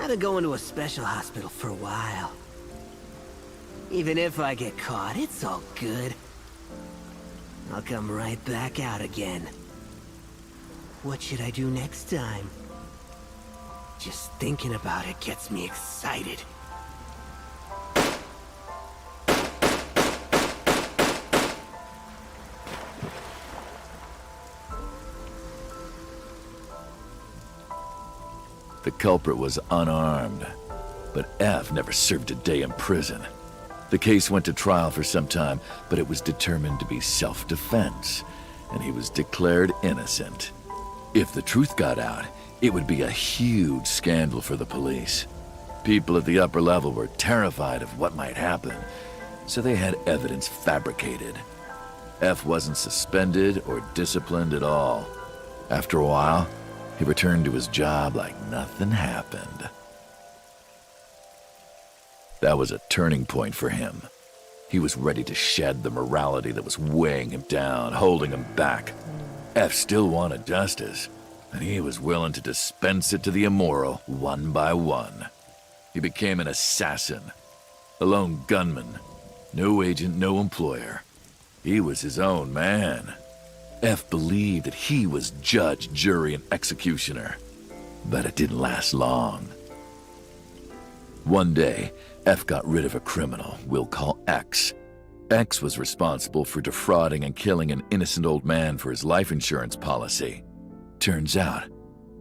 I've been going to a special hospital for a while. Even if I get caught, it's all good. I'll come right back out again. What should I do next time? Just thinking about it gets me excited. The culprit was unarmed, but F never served a day in prison. The case went to trial for some time, but it was determined to be self-defense, and he was declared innocent. If the truth got out, it would be a huge scandal for the police. People at the upper level were terrified of what might happen, so they had evidence fabricated. F wasn't suspended or disciplined at all. After a while, he returned to his job like nothing happened. That was a turning point for him. He was ready to shed the morality that was weighing him down, holding him back. F still wanted justice, and he was willing to dispense it to the immoral one by one. He became an assassin, a lone gunman, no agent, no employer. He was his own man. F believed that he was judge, jury, and executioner, but it didn't last long. One day, F got rid of a criminal we'll call X. X was responsible for defrauding and killing an innocent old man for his life insurance policy. Turns out,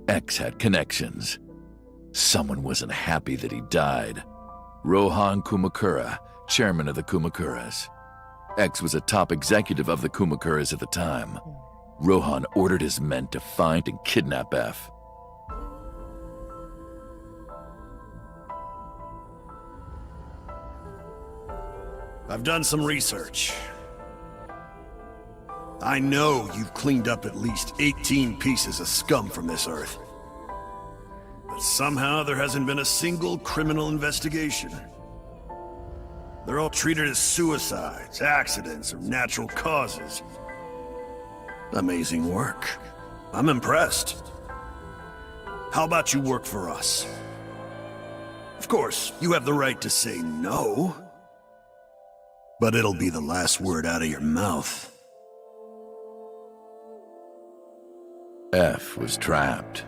X had connections. Someone wasn't happy that he died. Rohan Kumakura, chairman of the Kumakuras. X was a top executive of the Kumakuras at the time. Rohan ordered his men to find and kidnap F. I've done some research. I know you've cleaned up at least 18 pieces of scum from this earth. But somehow there hasn't been a single criminal investigation. They're all treated as suicides, accidents, or natural causes. Amazing work. I'm impressed. How about you work for us? Of course, you have the right to say no. But it'll be the last word out of your mouth. F was trapped.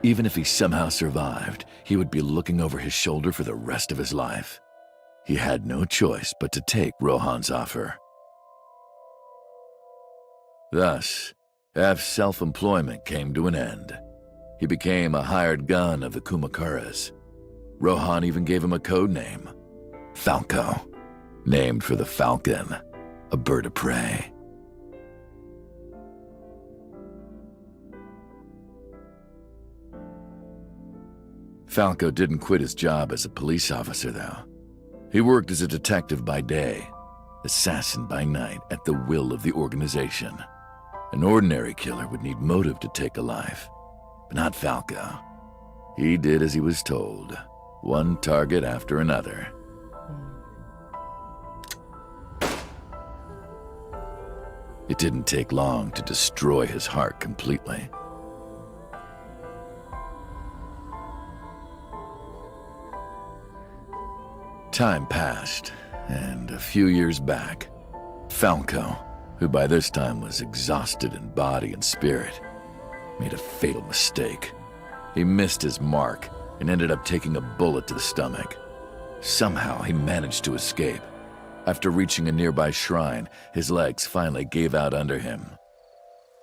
Even if he somehow survived, he would be looking over his shoulder for the rest of his life. He had no choice but to take Rohan's offer. Thus, F's self-employment came to an end. He became a hired gun of the Kumakuras. Rohan even gave him a code name, Falco, named for the falcon, a bird of prey. Falco didn't quit his job as a police officer, though. He worked as a detective by day, assassin by night at the will of the organization. An ordinary killer would need motive to take a life, but not Falco. He did as he was told, one target after another. It didn't take long to destroy his heart completely. Time passed, and a few years back, Falco, who by this time was exhausted in body and spirit, made a fatal mistake. He missed his mark and ended up taking a bullet to the stomach. Somehow he managed to escape. After reaching a nearby shrine, his legs finally gave out under him.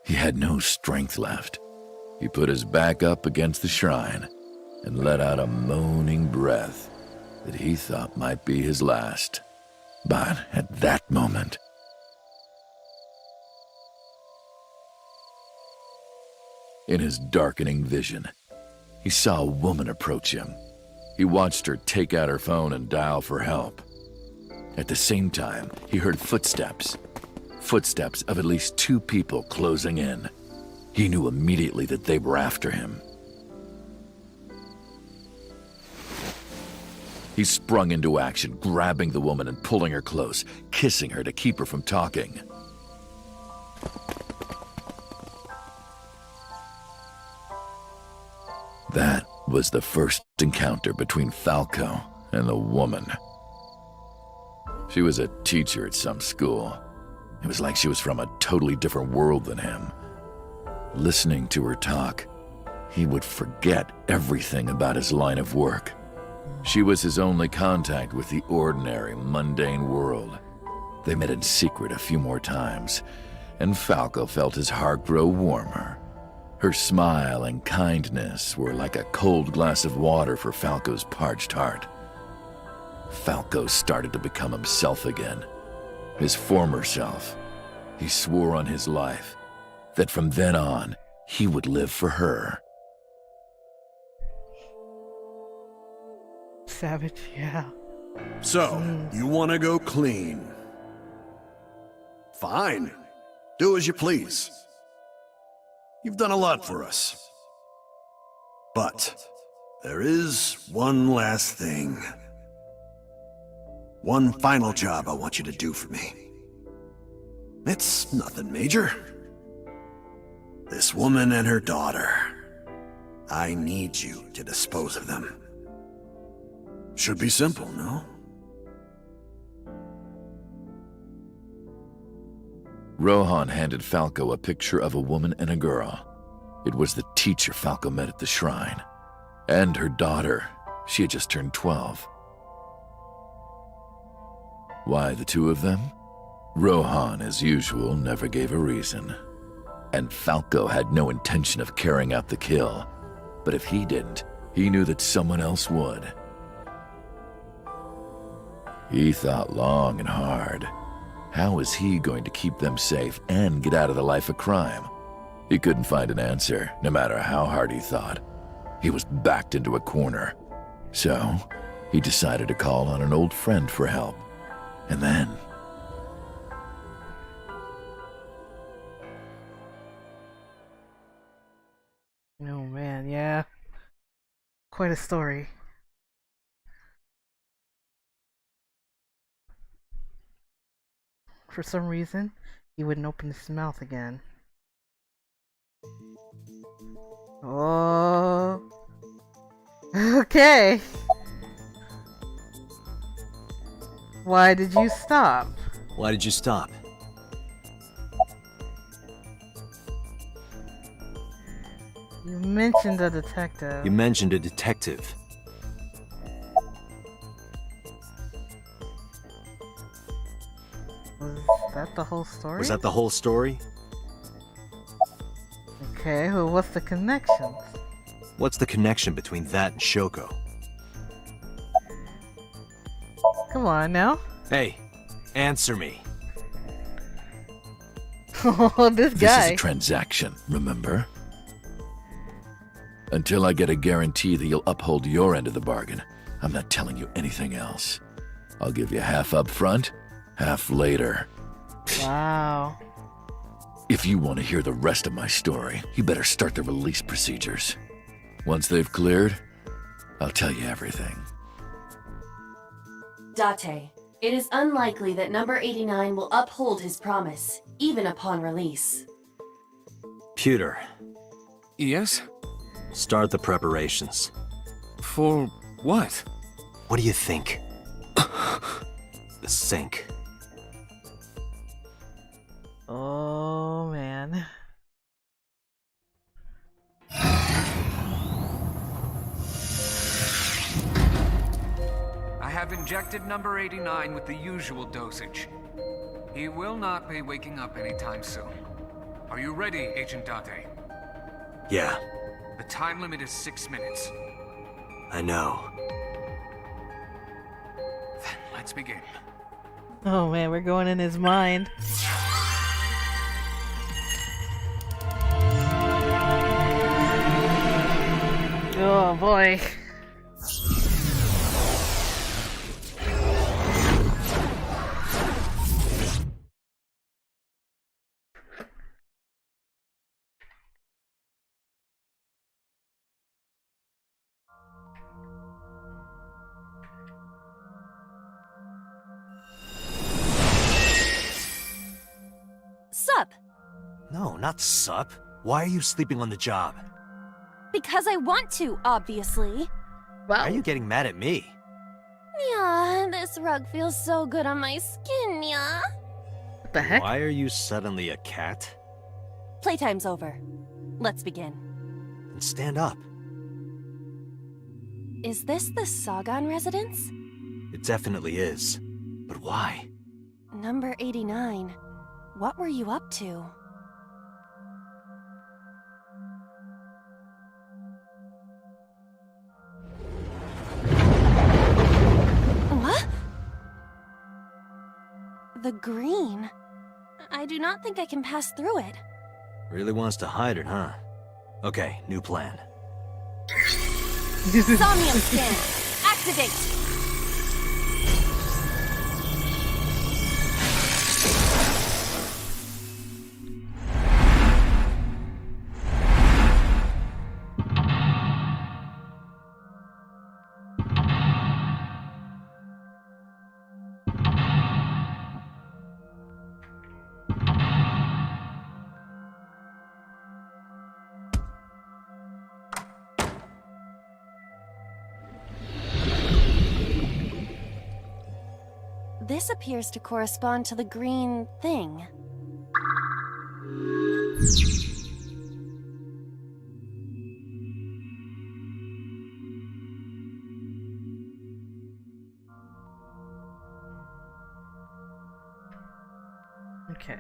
He had no strength left. He put his back up against the shrine and let out a moaning breath that he thought might be his last. But at that moment, in his darkening vision, he saw a woman approach him. He watched her take out her phone and dial for help. At the same time, he heard footsteps. Footsteps of at least 2 people closing in. He knew immediately that they were after him. He sprung into action, grabbing the woman and pulling her close, kissing her to keep her from talking. That was the first encounter between Falco and the woman. She was a teacher at some school. It was like she was from a totally different world than him. Listening to her talk, he would forget everything about his line of work. She was his only contact with the ordinary, mundane world. They met in secret a few more times, and Falco felt his heart grow warmer. Her smile and kindness were like a cold glass of water for Falco's parched heart. Falco started to become himself again, his former self. He swore on his life that from then on, he would live for her. Savage, yeah. So, you want to go clean? Fine. Do as you please. You've done a lot for us. But there is one last thing. One final job I want you to do for me. It's nothing major. This woman and her daughter. I need you to dispose of them. Should be simple, no? Rohan handed Falco a picture of a woman and a girl. It was the teacher Falco met at the shrine. And her daughter. She had just turned 12. Why the two of them? Rohan, as usual, never gave a reason. And Falco had no intention of carrying out the kill. But if he didn't, he knew that someone else would. He thought long and hard. How was he going to keep them safe and get out of the life of crime? He couldn't find an answer, no matter how hard he thought. He was backed into a corner. So, he decided to call on an old friend for help. And then... Oh man, yeah. Quite a story. For some reason, he wouldn't open his mouth again. Oh. Okay. Why did you stop? Why did you stop? You mentioned a detective. You mentioned a detective. Was that the whole story? Was that the whole story? Okay, well, what's the connection? What's the connection between that and Shoko? Come on now. Hey, answer me. Oh, this guy. This is a transaction, remember? Until I get a guarantee that you'll uphold your end of the bargain, I'm not telling you anything else. I'll give you half up front, half later. Wow. If you want to hear the rest of my story, you better start the release procedures. Once they've cleared, I'll tell you everything. Date, it is unlikely that number 89 will uphold his promise, even upon release. Pewter. Yes? Start the preparations. For what? What do you think? The sink. Oh, man. I have injected number 89 with the usual dosage. He will not be waking up anytime soon. Are you ready, Agent Date? Yeah, The time limit is 6 minutes. I know. Then let's begin. Oh man, we're going in his mind. Oh boy. Sup? No, not sup. Why are you sleeping on the job? Because I want to, obviously. Why are you getting mad at me? Yeah, this rug feels so good on my skin, yeah. What the heck? Why are you suddenly a cat? Playtime's over. Let's begin. And stand up. Is this the Sagan residence? It definitely is. But why? Number 89. What were you up to? What? The green? I do not think I can pass through it. Really wants to hide it, huh? Okay, new plan. Somnium scan! Activate! This appears to correspond to the green thing. Okay.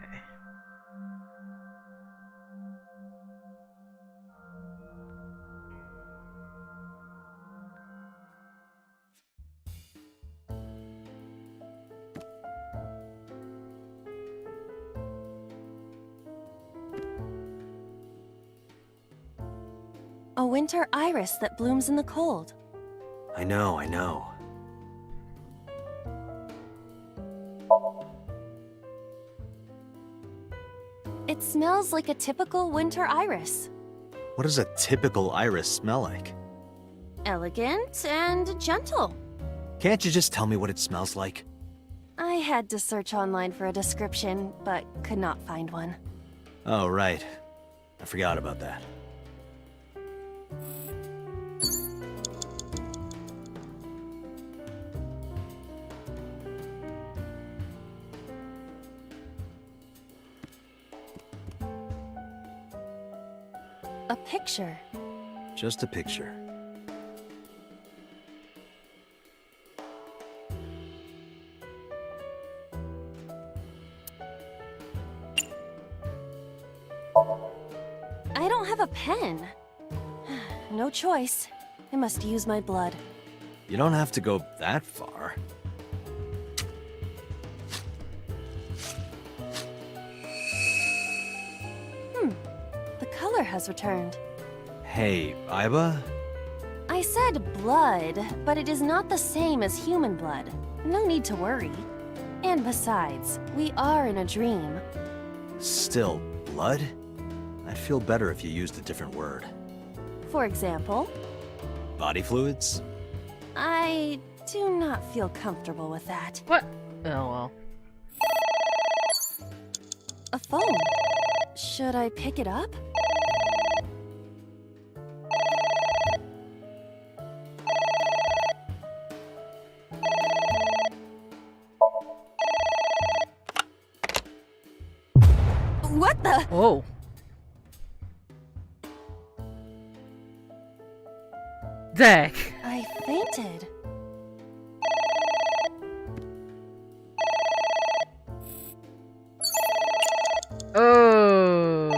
A winter iris that blooms in the cold. I know. It smells like a typical winter iris. What does a typical iris smell like? Elegant and gentle. Can't you just tell me what it smells like? I had to search online for a description, but could not find one. Oh, right. I forgot about that. A picture. Just a picture. I don't have a pen. No choice. I must use my blood. You don't have to go that far. The color has returned. Hey, Iba? I said blood, but it is not the same as human blood. No need to worry. And besides, we are in a dream. Still, blood? I'd feel better if you used a different word. For example, Body fluids? I do not feel comfortable with that. What? Oh well. A phone. Should I pick it up? What the? Oh. Deck. I fainted. Oh.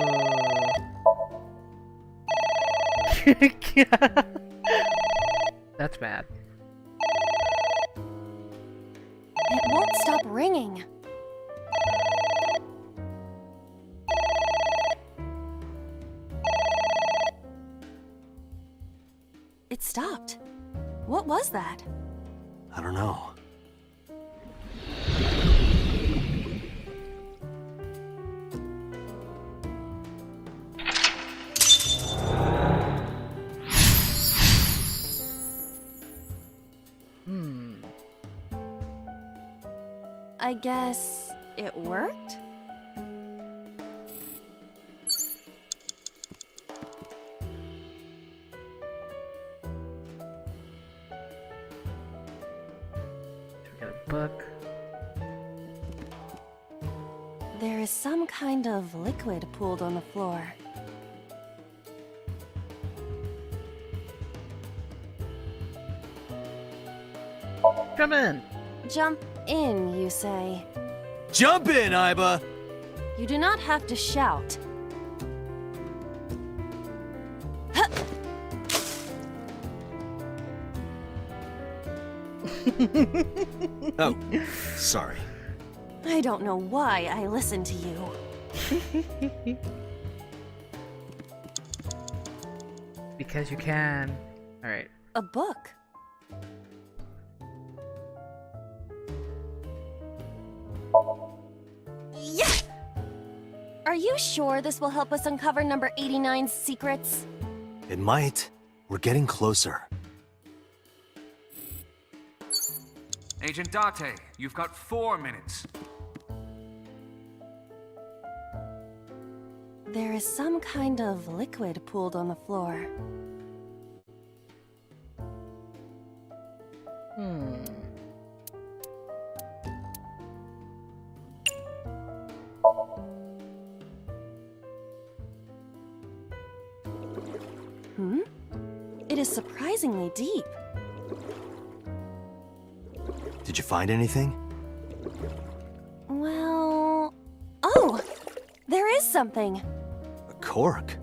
That's bad. It won't stop ringing. It stopped. What was that? I don't know. I guess it worked? We got a book. There is some kind of liquid pooled on the floor. Come in. Jump in, you say. Jump in, Iba! You do not have to shout. Oh, sorry. I don't know why I listen to you. Because you can. Alright. A book. Yeah! Are you sure this will help us uncover number 89's secrets? It might. We're getting closer. Agent Date, you've got 4 minutes. There is some kind of liquid pooled on the floor. It is surprisingly deep. Did you find anything? Well... Oh! There is something! A cork?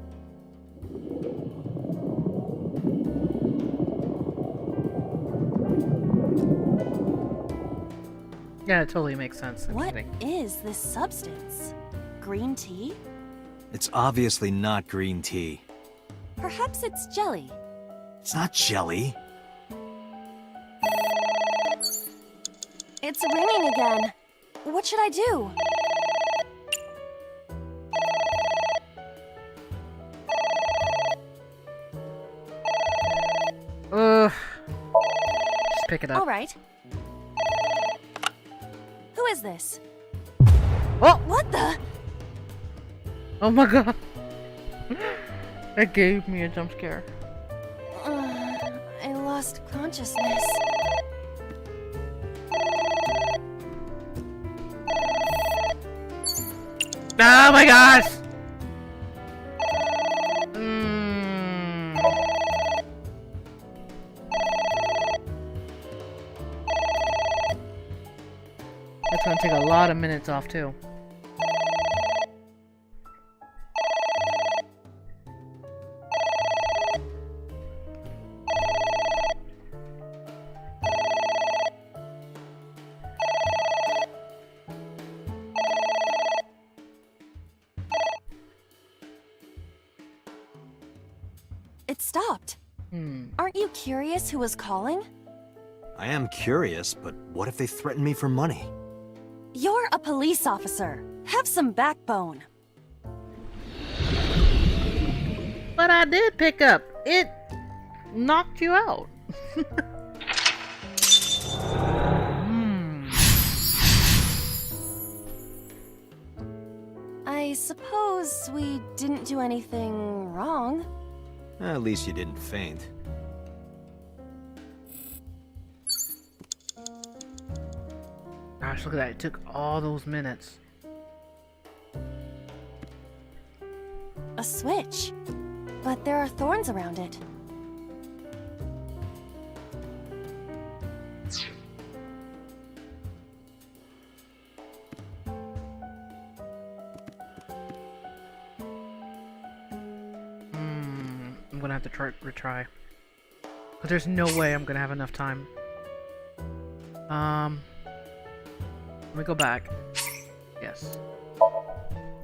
Yeah, it totally makes sense. What is this substance? Green tea? It's obviously not green tea. Perhaps it's jelly. It's not jelly. It's ringing again. What should I do? Just pick it up. All right. Who is this? Oh! What the? Oh my god. That gave me a jump scare. I lost consciousness. Oh my gosh! That's gonna take a lot of minutes off too. It stopped. Aren't you curious who was calling? I am curious, but what if they threaten me for money? You're a police officer. Have some backbone. But I did pick up. It knocked you out. I suppose we didn't do anything wrong. At least you didn't faint. Gosh, look at that. It took all those minutes. A switch. But there are thorns around it. I'm gonna have to retry. Because there's no way I'm gonna have enough time. Let me go back. Yes.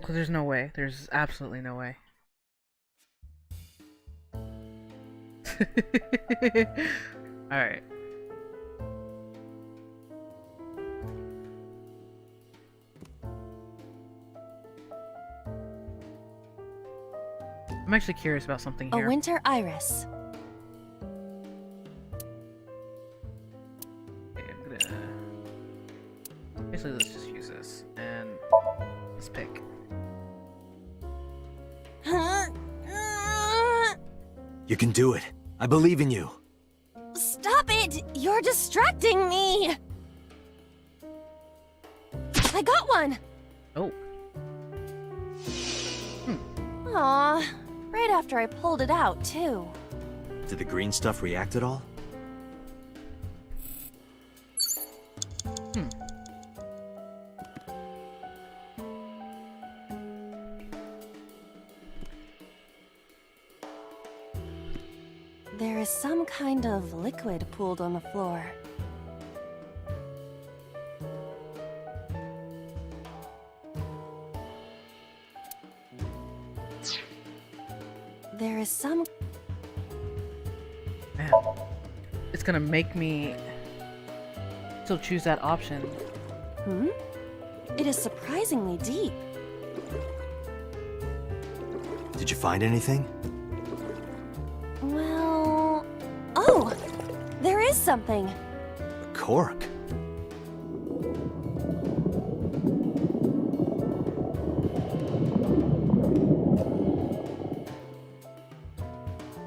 Because there's no way. There's absolutely no way. Alright. I'm actually curious about something here. A winter iris. Okay, I'm gonna... Basically, let's just use this. And... let's pick. You can do it. I believe in you. Stop it! You're distracting me! I got one! Oh. Aw, right after I pulled it out, too. Did the green stuff react at all? There is some kind of liquid pooled on the floor. There is some... Man, it's gonna make me still choose that option. Hmm? It is surprisingly deep. Did you find anything? Well... Oh! There is something! A cork.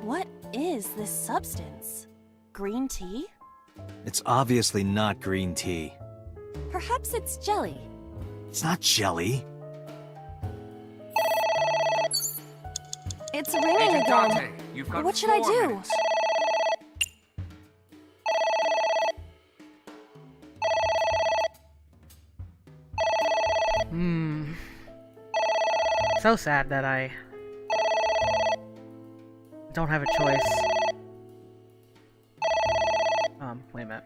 What is this substance? Green tea? It's obviously not green tea. Perhaps it's jelly. It's not jelly. It's ringing Agent again. Dante, you've got What should I 4 do? minutes. So sad that I don't have a choice. Wait a minute.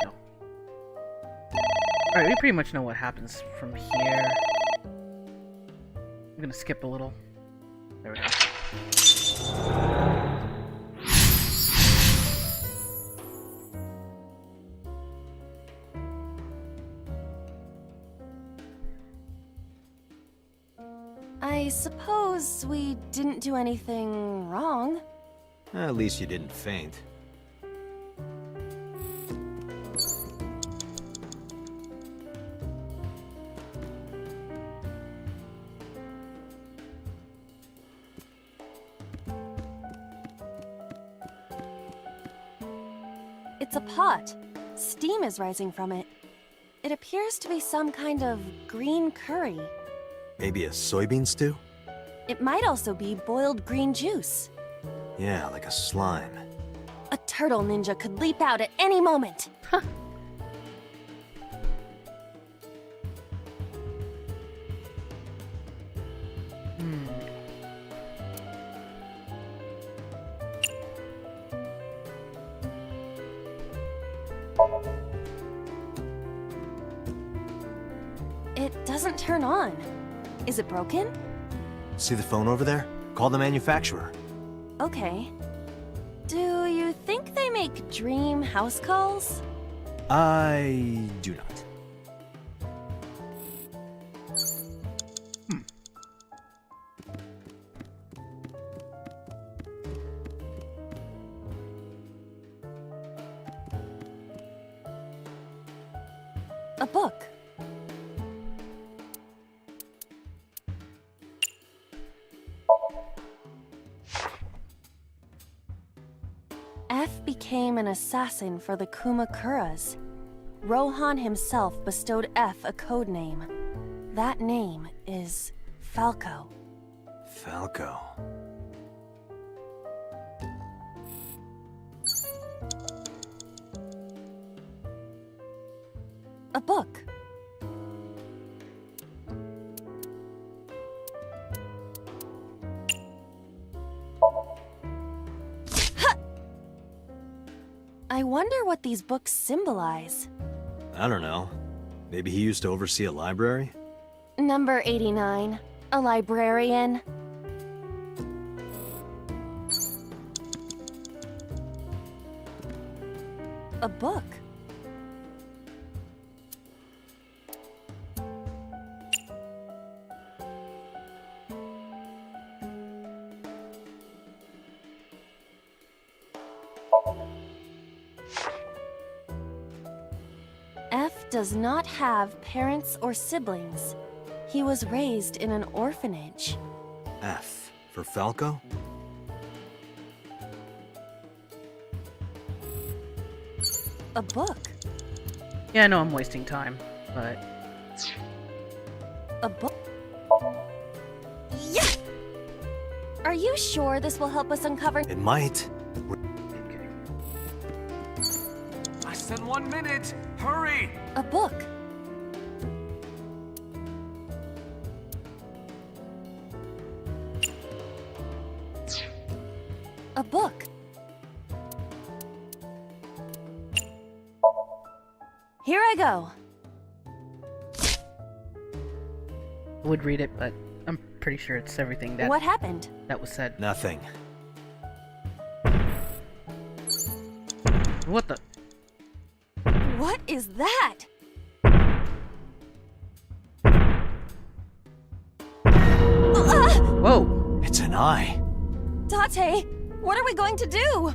No. Alright, we pretty much know what happens from here. I'm gonna skip a little. There we go. I suppose we didn't do anything wrong. At least you didn't faint. It's a pot. Steam is rising from it. It appears to be some kind of green curry. Maybe a soybean stew? It might also be boiled green juice. Yeah, like a slime. A turtle ninja could leap out at any moment. It doesn't turn on. Is it broken? See the phone over there? Call the manufacturer. Okay. Do you think they make dream house calls? I do not. A book. F became an assassin for the Kumakuras. Rohan himself bestowed F a code name. That name is Falco. Falco. A book. I wonder what these books symbolize. I don't know. Maybe he used to oversee a library? Number 89. A librarian. A book. F does not have parents or siblings. He was raised in an orphanage. F for Falco? A book. Yeah, I know I'm wasting time, but... A book? Yeah! Are you sure this will help us uncover— It might. Less than 1 minute! Hurry! A book. A book. Here I go. I would read it, but I'm pretty sure it's everything that What happened? that was said. Nothing. What the? What is that? Whoa! It's an eye. Date, what are we going to do?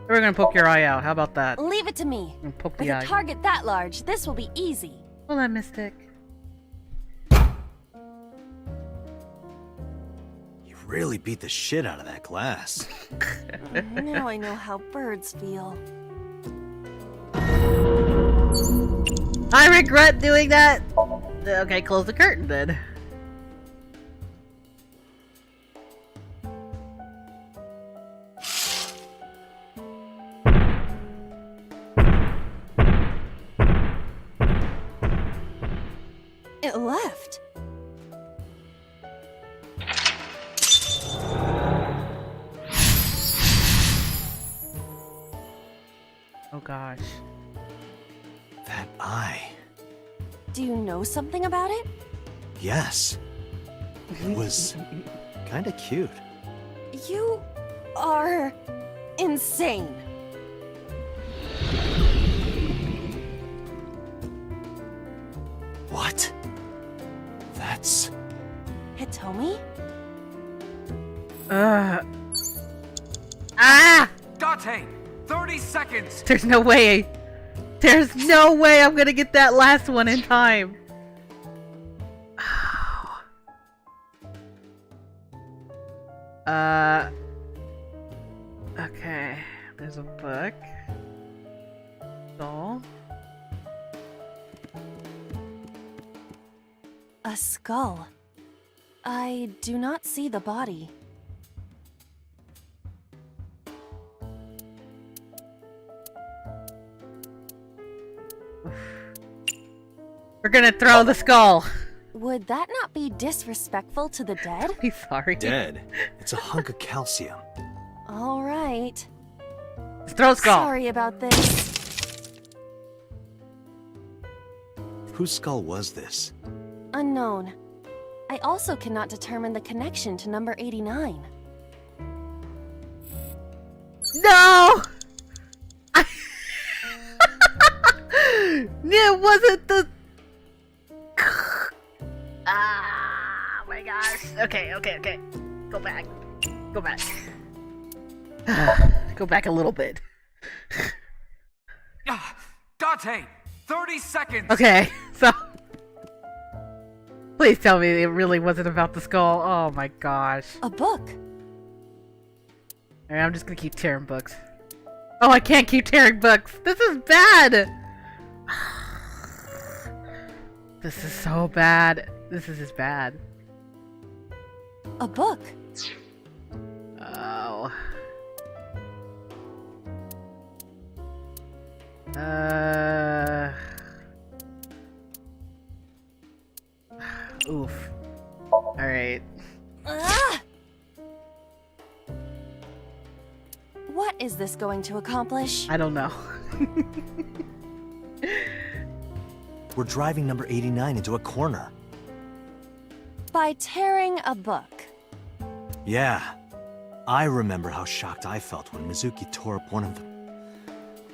We're gonna poke your eye out. How about that? Leave it to me. And poke With the a eye. target that large, this will be easy. Well, that Mystic. You really beat the shit out of that glass. Now I know how birds feel. I regret doing that! Okay, close the curtain then. It left. Oh gosh. That eye. Do you know something about it? Yes. It was kinda cute. You are insane. What? That's... Hitomi? Ah! Date! 30 seconds! There's no way. There's no way I'm gonna get that last one in time. Okay. There's a book. Doll. A skull. I do not see the body. We're gonna throw the skull. Would that not be disrespectful to the dead? He's sorry. Dead. It's a hunk of calcium. All right. Let's throw skull. Sorry about this. Whose skull was this? Unknown. I also cannot determine the connection to number 89. No! It wasn't the... Ah, oh my gosh. Okay. Go back. Go back. Go back a little bit. Date! 30 seconds! Okay, so... Please tell me it really wasn't about the skull. Oh my gosh. A book. Alright, I'm just gonna keep tearing books. Oh, I can't keep tearing books. This is bad. This is so bad. This is just bad. A book. Oh. Oof. Alright. What is this going to accomplish? I don't know. We're driving number 89 into a corner. By tearing a book. Yeah. I remember how shocked I felt when Mizuki tore up one of the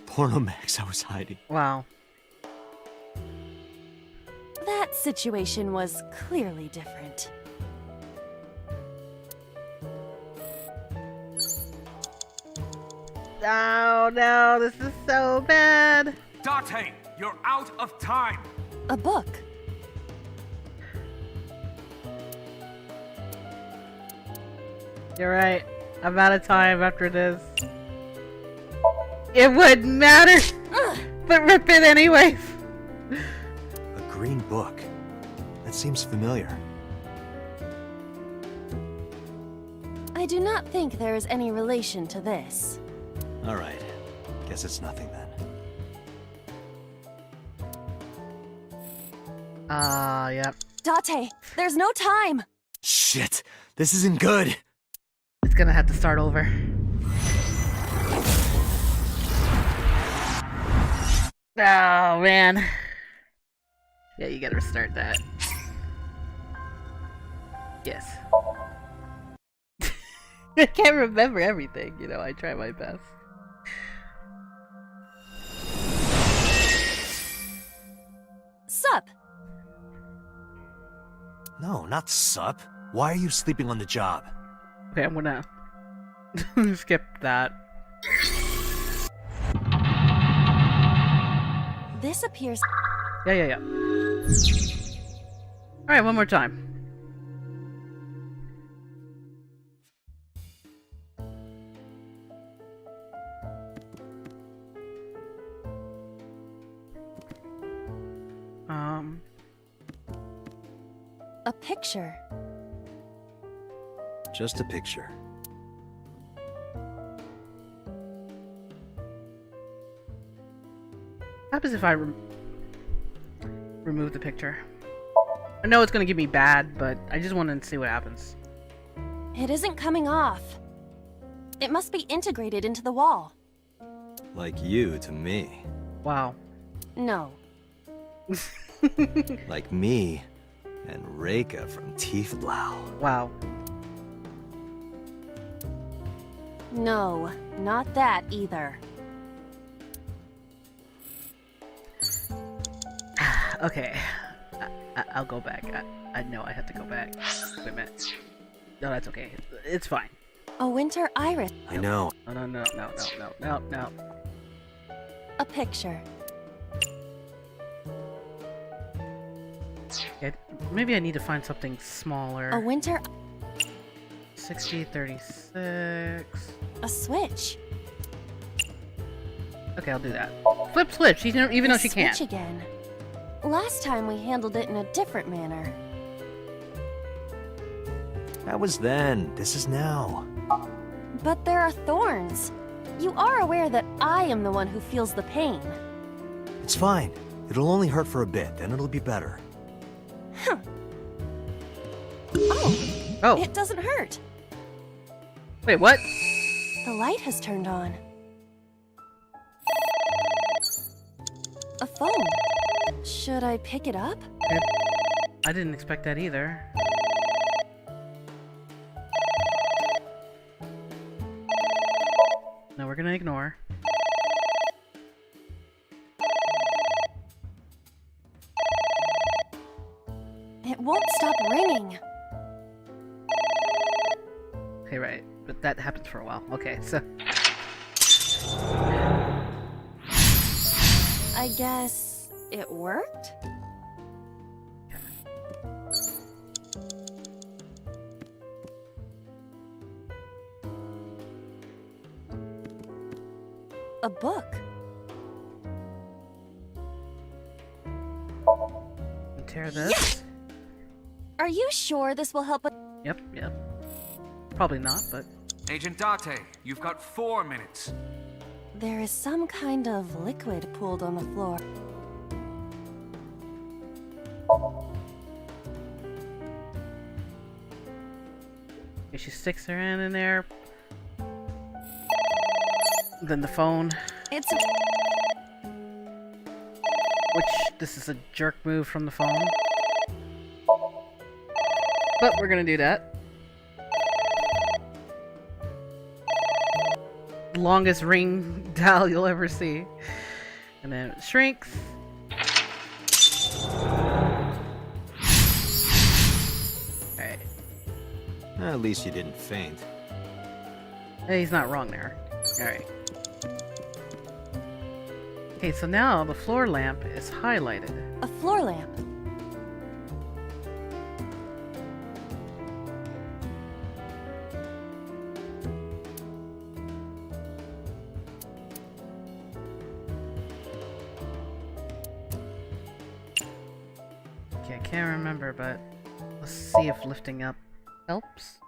porno mags I was hiding. Wow. That situation was clearly different. Oh no, this is so bad. Date, you're out of time. A book. You're right. I'm out of time after this. It wouldn't matter. But rip it anyways. A green book. That seems familiar. I do not think there is any relation to this. Alright. Guess it's nothing then. Yep. Date, there's no time! Shit! This isn't good! It's gonna have to start over. Oh, man. Yeah, you gotta restart that. Yes. I can't remember everything, you know, I try my best. Sup? No, not sup. Why are you sleeping on the job? Okay, I'm gonna skip that. This appears... Yeah. Alright, one more time. A picture. Just a picture. What happens if I remove the picture? I know it's gonna give me bad, but I just want to see what happens. It isn't coming off. It must be integrated into the wall. Like you to me. Wow. No. Like me and Reika from Tiefblau. Wow. No, not that either. Okay. I'll go back. I know I have to go back. Wait a minute. No, that's okay. It's fine. A winter iris. I know. No. A picture. Okay, maybe I need to find something smaller. A winter... 60, 36... A switch. Okay, I'll do that. Flip switch, even though she can't. Switch again. Last time we handled it in a different manner. That was then. This is now. But there are thorns. You are aware that I am the one who feels the pain. It's fine. It'll only hurt for a bit, then it'll be better. Huh. Oh. It doesn't hurt. Wait, what? The light has turned on. A phone. Should I pick it up? I didn't expect that either. No, we're gonna ignore. It won't stop ringing. Okay, right. But that happens for a while. Okay, so... I guess it worked? A book. Tear this. Yes! Are you sure this will help us? Yep. Probably not, but... Agent Date, you've got 4 minutes. There is some kind of liquid pooled on the floor. Okay, she sticks her hand in there. Then the phone. It's... Which, this is a jerk move from the phone. But we're gonna do that. Longest ring dial you'll ever see. And then it shrinks. Alright. At least you didn't faint. Hey, he's not wrong there. Alright. Okay, so now the floor lamp is highlighted. A floor lamp. Okay, I can't remember, but let's see if lifting up helps.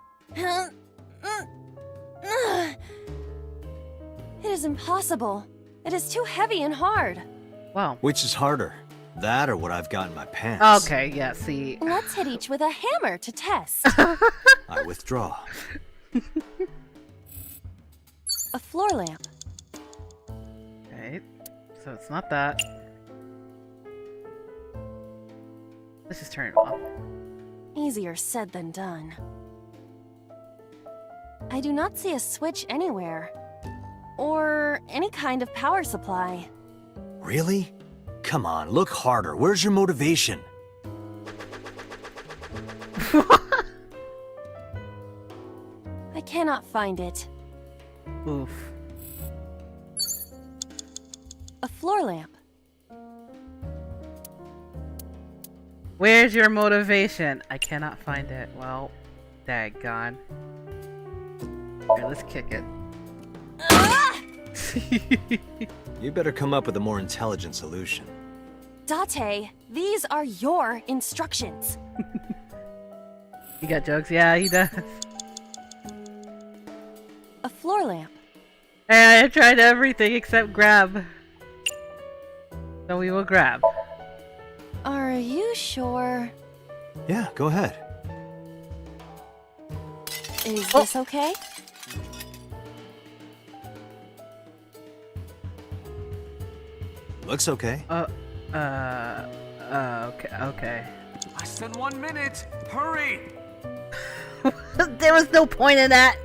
It is impossible. It is too heavy and hard. Wow. Which is harder? That or what I've got in my pants? Okay, yeah, see. Let's hit each with a hammer to test. I withdraw. A floor lamp. Okay, so it's not that. Let's just turn it off. Easier said than done. I do not see a switch anywhere. Or any kind of power supply. Really? Come on, look harder. Where's your motivation? I cannot find it. Oof. A floor lamp. Where's your motivation? I cannot find it. Well, daggone. Here, let's kick it. You better come up with a more intelligent solution. Date, these are your instructions. He got jokes? Yeah, he does. A floor lamp. Hey, I tried everything except grab. So we will grab. Are you sure? Yeah, go ahead. Is this okay? Looks okay. Okay. Less than 1 minute. Hurry! There was no point in that.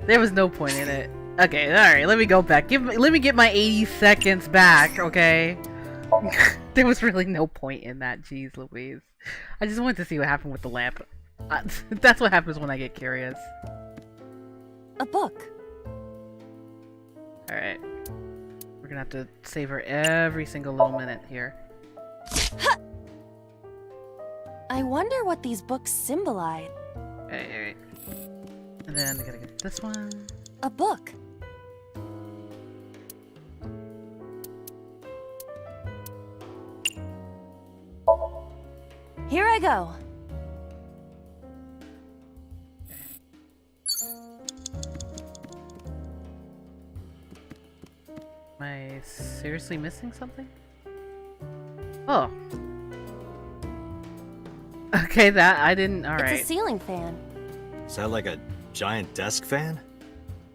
There was no point in it. Okay, alright, let me go back. Let me get my 80 seconds back, okay? There was really no point in that, jeez Louise. I just wanted to see what happened with the lamp. That's what happens when I get curious. A book. Alright. We're gonna have to savor every single little minute here. I wonder what these books symbolize. Alright. And then I gotta get this one. A book. Here I go. Am I seriously missing something? Oh. Okay, that I didn't. Alright. It's a ceiling fan. Is that like a giant desk fan?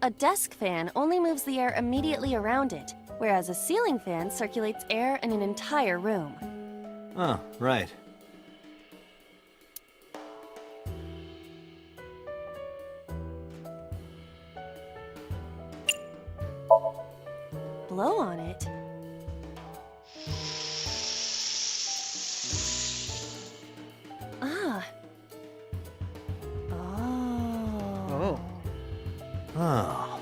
A desk fan only moves the air immediately around it, whereas a ceiling fan circulates air in an entire room. Oh, right. Blow on it. Ah. Oh. Oh.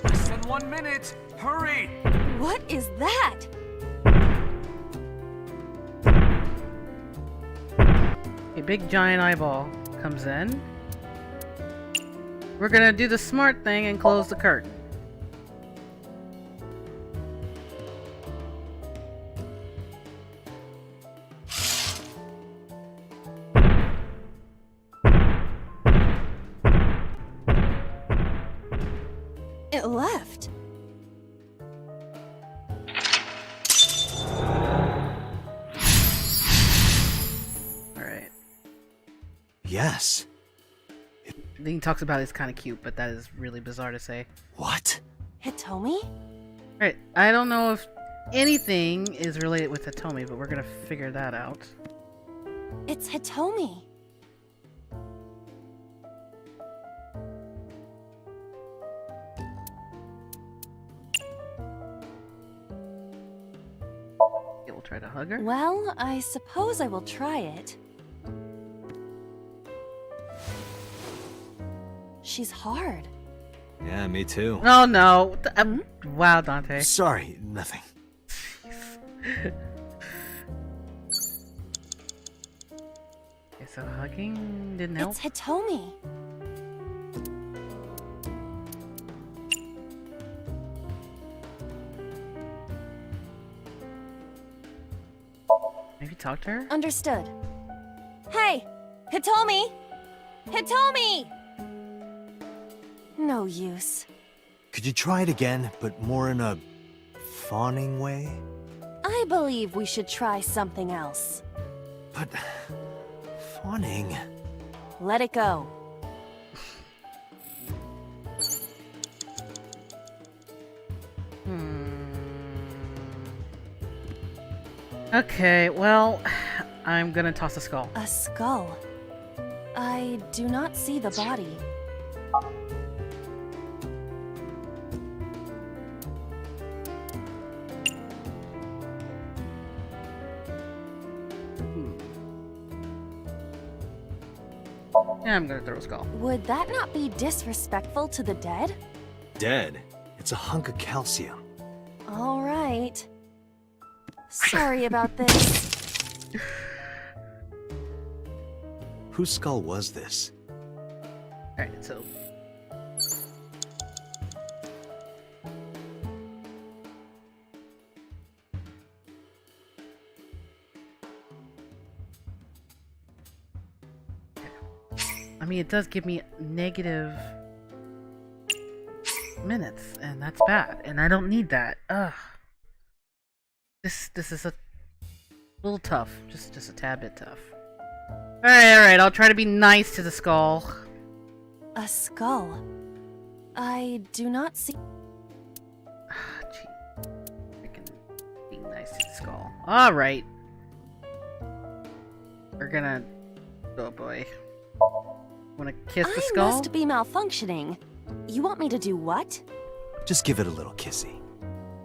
Less than 1 minute. Hurry! What is that? A big giant eyeball comes in. We're gonna do the smart thing and close the curtain. It left. Alright. Yes. The thing he talks about is kind of cute, but that is really bizarre to say. What? Hitomi? Alright, I don't know if anything is related with Hitomi, but we're gonna figure that out. It's Hitomi. We'll try to hug her. Well, I suppose I will try it. She's hard. Yeah, me too. Oh no! Wow, Dante. Sorry, nothing. Okay, so hugging didn't help. It's Hitomi. Maybe talk to her? Understood. Hey, Hitomi! Hitomi! No use. Could you try it again, but more in a fawning way? I believe we should try something else. But... fawning... Let it go. Okay, well, I'm gonna toss a skull. A skull. I do not see the body. Yeah, I'm gonna throw a skull. Would that not be disrespectful to the dead? Dead? It's a hunk of calcium. All right. Sorry about this. Whose skull was this? Alright, so... I mean, it does give me negative minutes, and that's bad, and I don't need that. Ugh. This is a little tough, just a tad bit tough. Alright, I'll try to be nice to the skull. A skull. I do not see. Gee. Freaking being nice to the skull. Alright. We're gonna... Oh boy. Wanna kiss the skull? I must be malfunctioning. You want me to do what? Just give it a little kissy.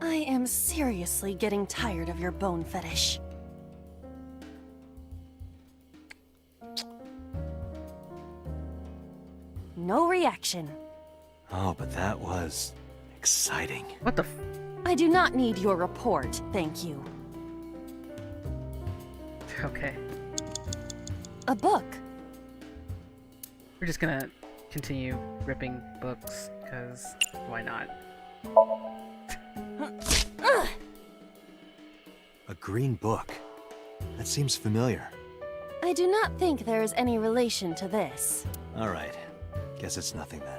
I am seriously getting tired of your bone fetish. No reaction. Oh, but that was... exciting. What the I do not need your report, thank you. Okay. A book. We're just gonna continue ripping books, because why not? A green book. That seems familiar. I do not think there is any relation to this. Alright. Guess it's nothing then.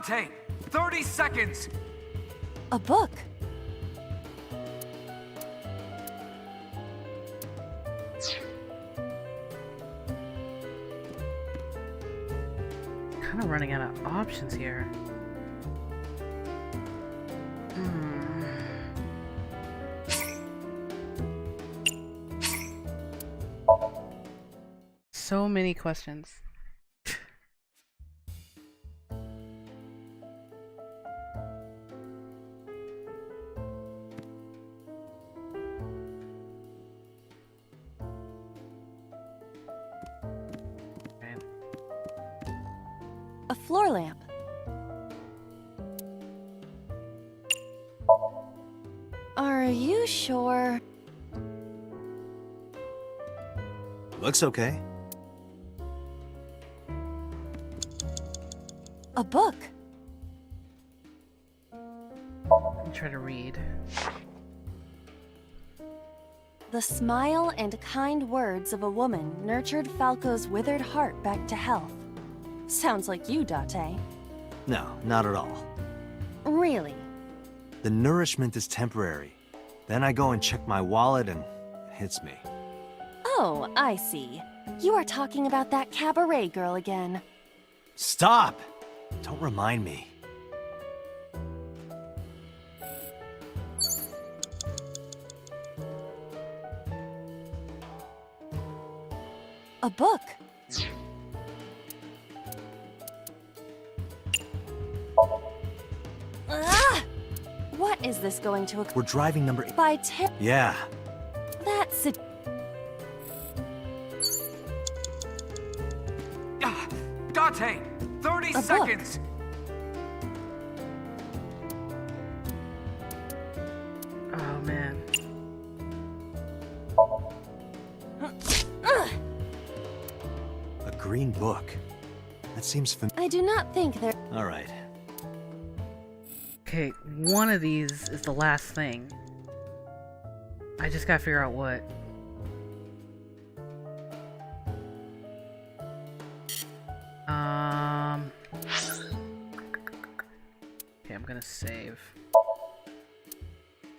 Date! 30 seconds! A book. Kind of running out of options here. So many questions. A floor lamp. Are you sure? Looks okay. A book. I'm trying to read. The smile and kind words of a woman nurtured Falco's withered heart back to health. Sounds like you, Date. No, not at all. Really? The nourishment is temporary. Then I go and check my wallet and it hits me. Oh, I see. You are talking about that cabaret girl again. Stop! Don't remind me. A book. Ah! What is this going to occur? We're driving number 8. By tip. Yeah. That's it. Date! 30 A seconds! Oh man. A green book. That seems familiar. I do not think there. Alright. Okay, one of these is the last thing. I just gotta figure out what. Okay, I'm gonna save.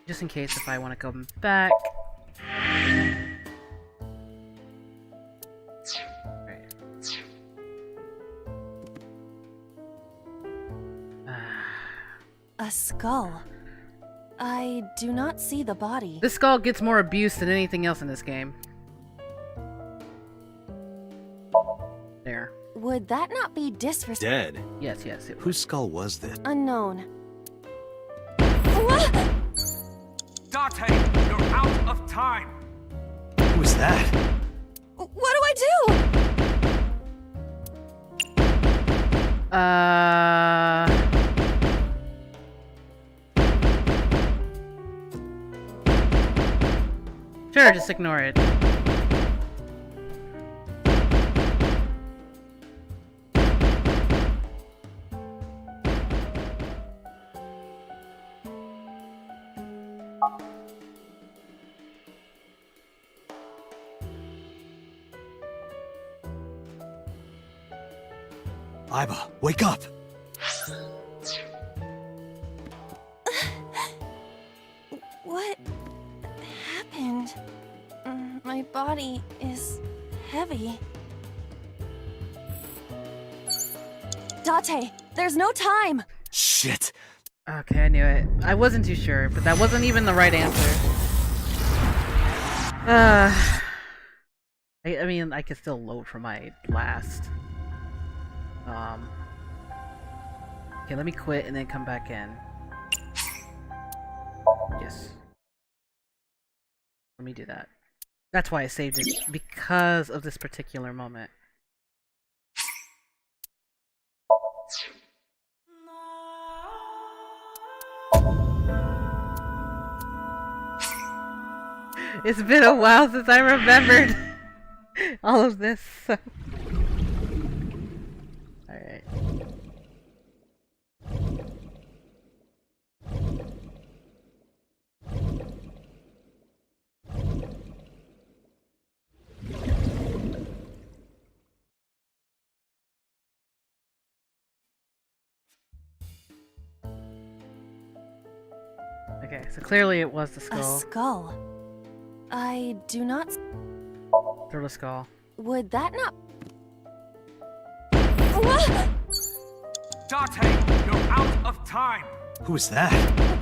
Just in case if I want to come back. Right. A skull. I do not see the body. This skull gets more abuse than anything else in this game. There. Would that not be disrespectful? Dead? Yes, yes. It was. Whose skull was this? Unknown. Date, you're out of time. Who was that? What do I do? Sure, just ignore it. Iba, wake up! What happened? My body is heavy. Date, there's no time! Shit! Okay, I knew it. I wasn't too sure, but that wasn't even the right answer. I mean, I could still load for my last. Okay, let me quit and then come back in. Yes. Let me do that. That's why I saved it, because of this particular moment. It's been a while since I remembered all of this, so. Alright. Okay, so clearly it was the skull. A skull. I do not. Throw the skull. Would that not? Date, you're out of time. Who was that?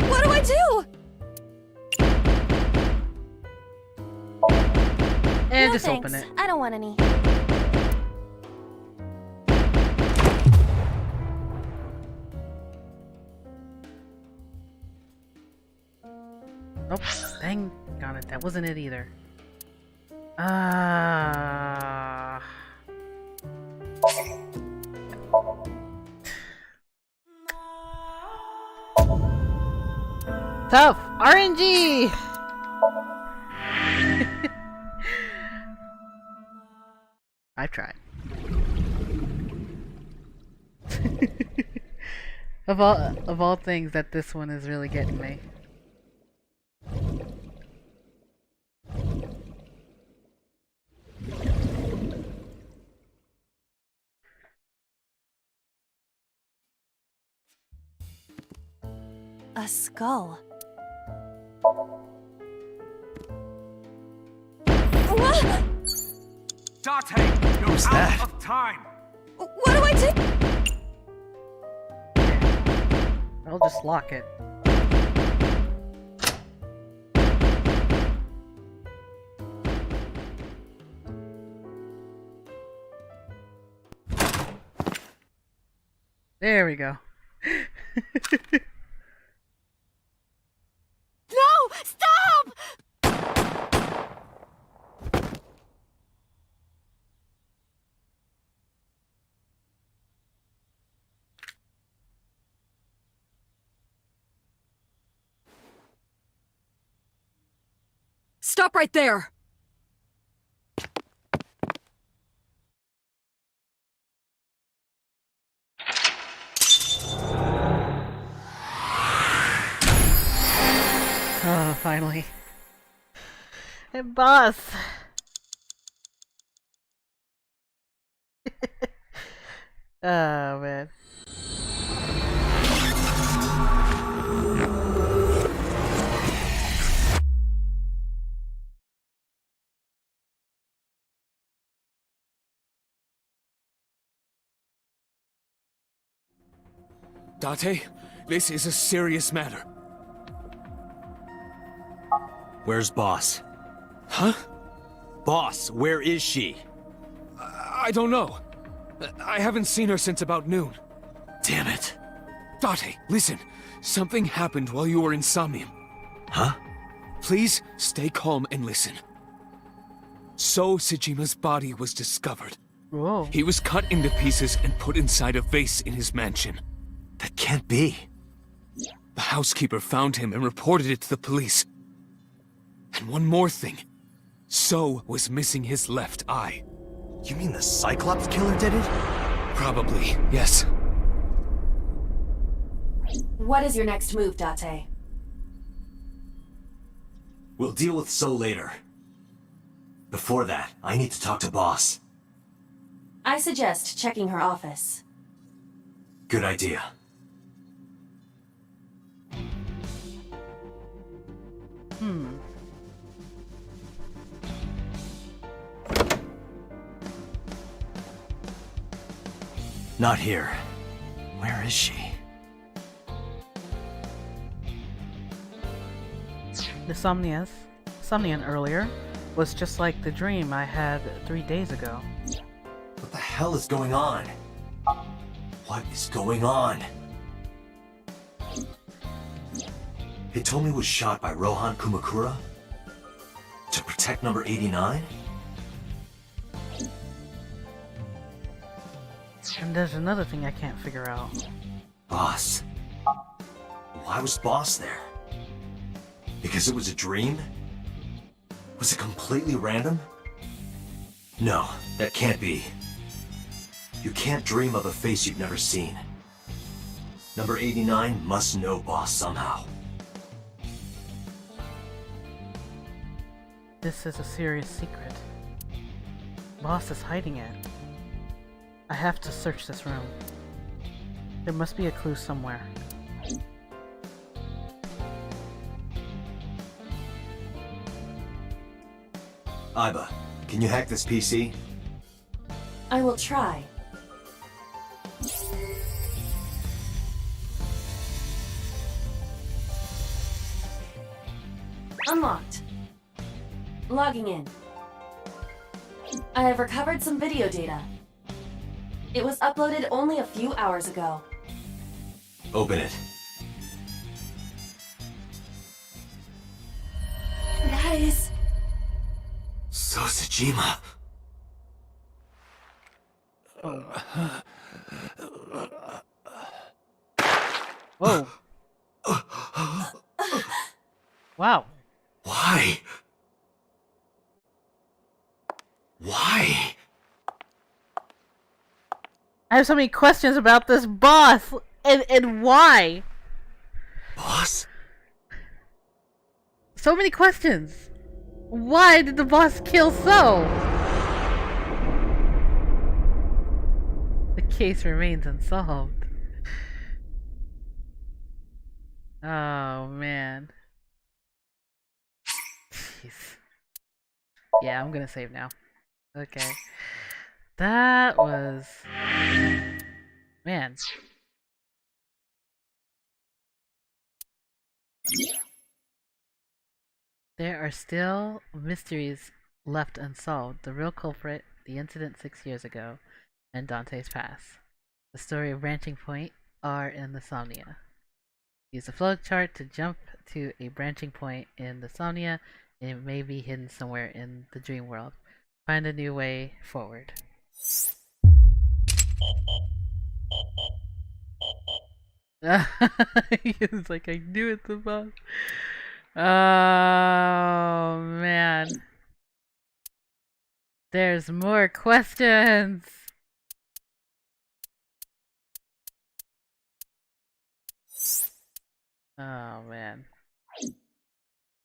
What do I do? And no, just thanks. open it. I don't want any. Nope. Dang on it. That wasn't it either. Tough! RNG! I've tried. Of all things, that this one is really getting me. A skull. Date, you're out of time. What do I do? I'll just lock it. There we go. No! Stop! Stop right there! Oh, finally. Hey, boss! Oh, man. Date, this is a serious matter. Where's Boss? Huh? Boss, where is she? I don't know. I haven't seen her since about noon. Damn it. Date, listen. Something happened while you were in Somnium. Huh? Please stay calm and listen. So Sejima's body was discovered. Whoa. He was cut into pieces and put inside a vase in his mansion. That can't be. The housekeeper found him and reported it to the police. And one more thing. So was missing his left eye. You mean the Cyclops killer did it? Probably, yes. What is your next move, Date? We'll deal with So later. Before that, I need to talk to Boss. I suggest checking her office. Good idea. Not here. Where is she? The Somnium earlier was just like the dream I had 3 days ago. What the hell is going on? What is going on? Hitomi was shot by Rohan Kumakura? To protect number 89? And there's another thing I can't figure out. Boss. Why was Boss there? Because it was a dream? Was it completely random? No, that can't be. You can't dream of a face you've never seen. Number 89 must know Boss somehow. This is a serious secret. Boss is hiding it. I have to search this room. There must be a clue somewhere. Aiba, can you hack this PC? I will try. Unlocked. Logging in. I have recovered some video data. It was uploaded only a few hours ago. Open it. That is... So Sejima. Whoa. Wow. Why? Why? I have so many questions about this boss and why. Boss? So many questions. Why did the boss kill So? The case remains unsolved. Oh man. Jeez. Yeah, I'm gonna save now. Okay. That was... Man. There are still mysteries left unsolved. The real culprit, the incident 6 years ago, and Dante's past. The story of Branching Point are in the Somnia. Use the flowchart to jump to a branching point in the Somnia, and it may be hidden somewhere in the dream world. Find a new way forward. It's like, I knew it, the boss. Oh man. There's more questions. Oh man.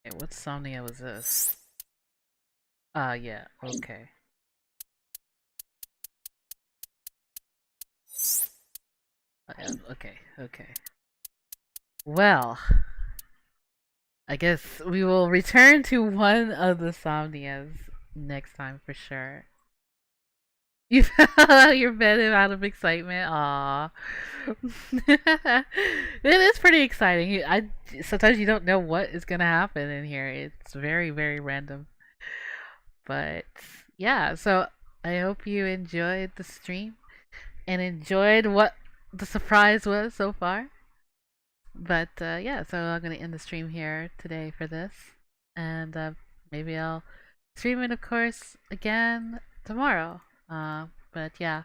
Okay, what Somnia was this? Yeah, okay. Okay. Well, I guess we will return to one of the Somnias next time for sure. You fell out of your bed out of excitement. Aww. It is pretty exciting. Sometimes you don't know what is gonna happen in here. It's very, very random. But yeah, so I hope you enjoyed the stream and enjoyed what the surprise was so far. But yeah, so I'm gonna end the stream here today for this, and maybe I'll stream it, of course, again tomorrow. But yeah,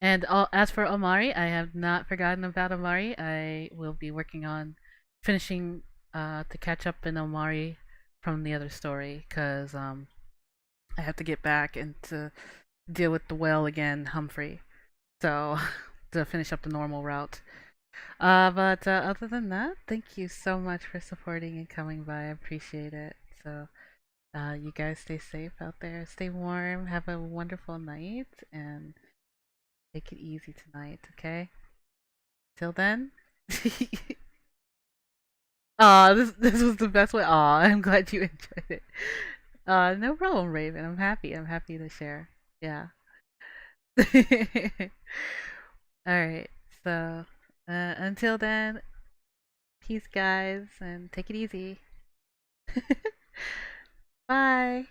and as for Omari, I have not forgotten about Omari. I will be working on finishing to catch up in Omari from the other story, because I have to get back and to deal with the whale again, Humphrey. So to finish up the normal route. But other than that, thank you so much for supporting and coming by. I appreciate it. So, you guys stay safe out there. Stay warm. Have a wonderful night. And take it easy tonight, okay? Till then. Aw, this was the best way. Aw, I'm glad you enjoyed it. No problem, Raven. I'm happy. I'm happy to share. Yeah. Alright, so until then, peace, guys, and take it easy. Bye.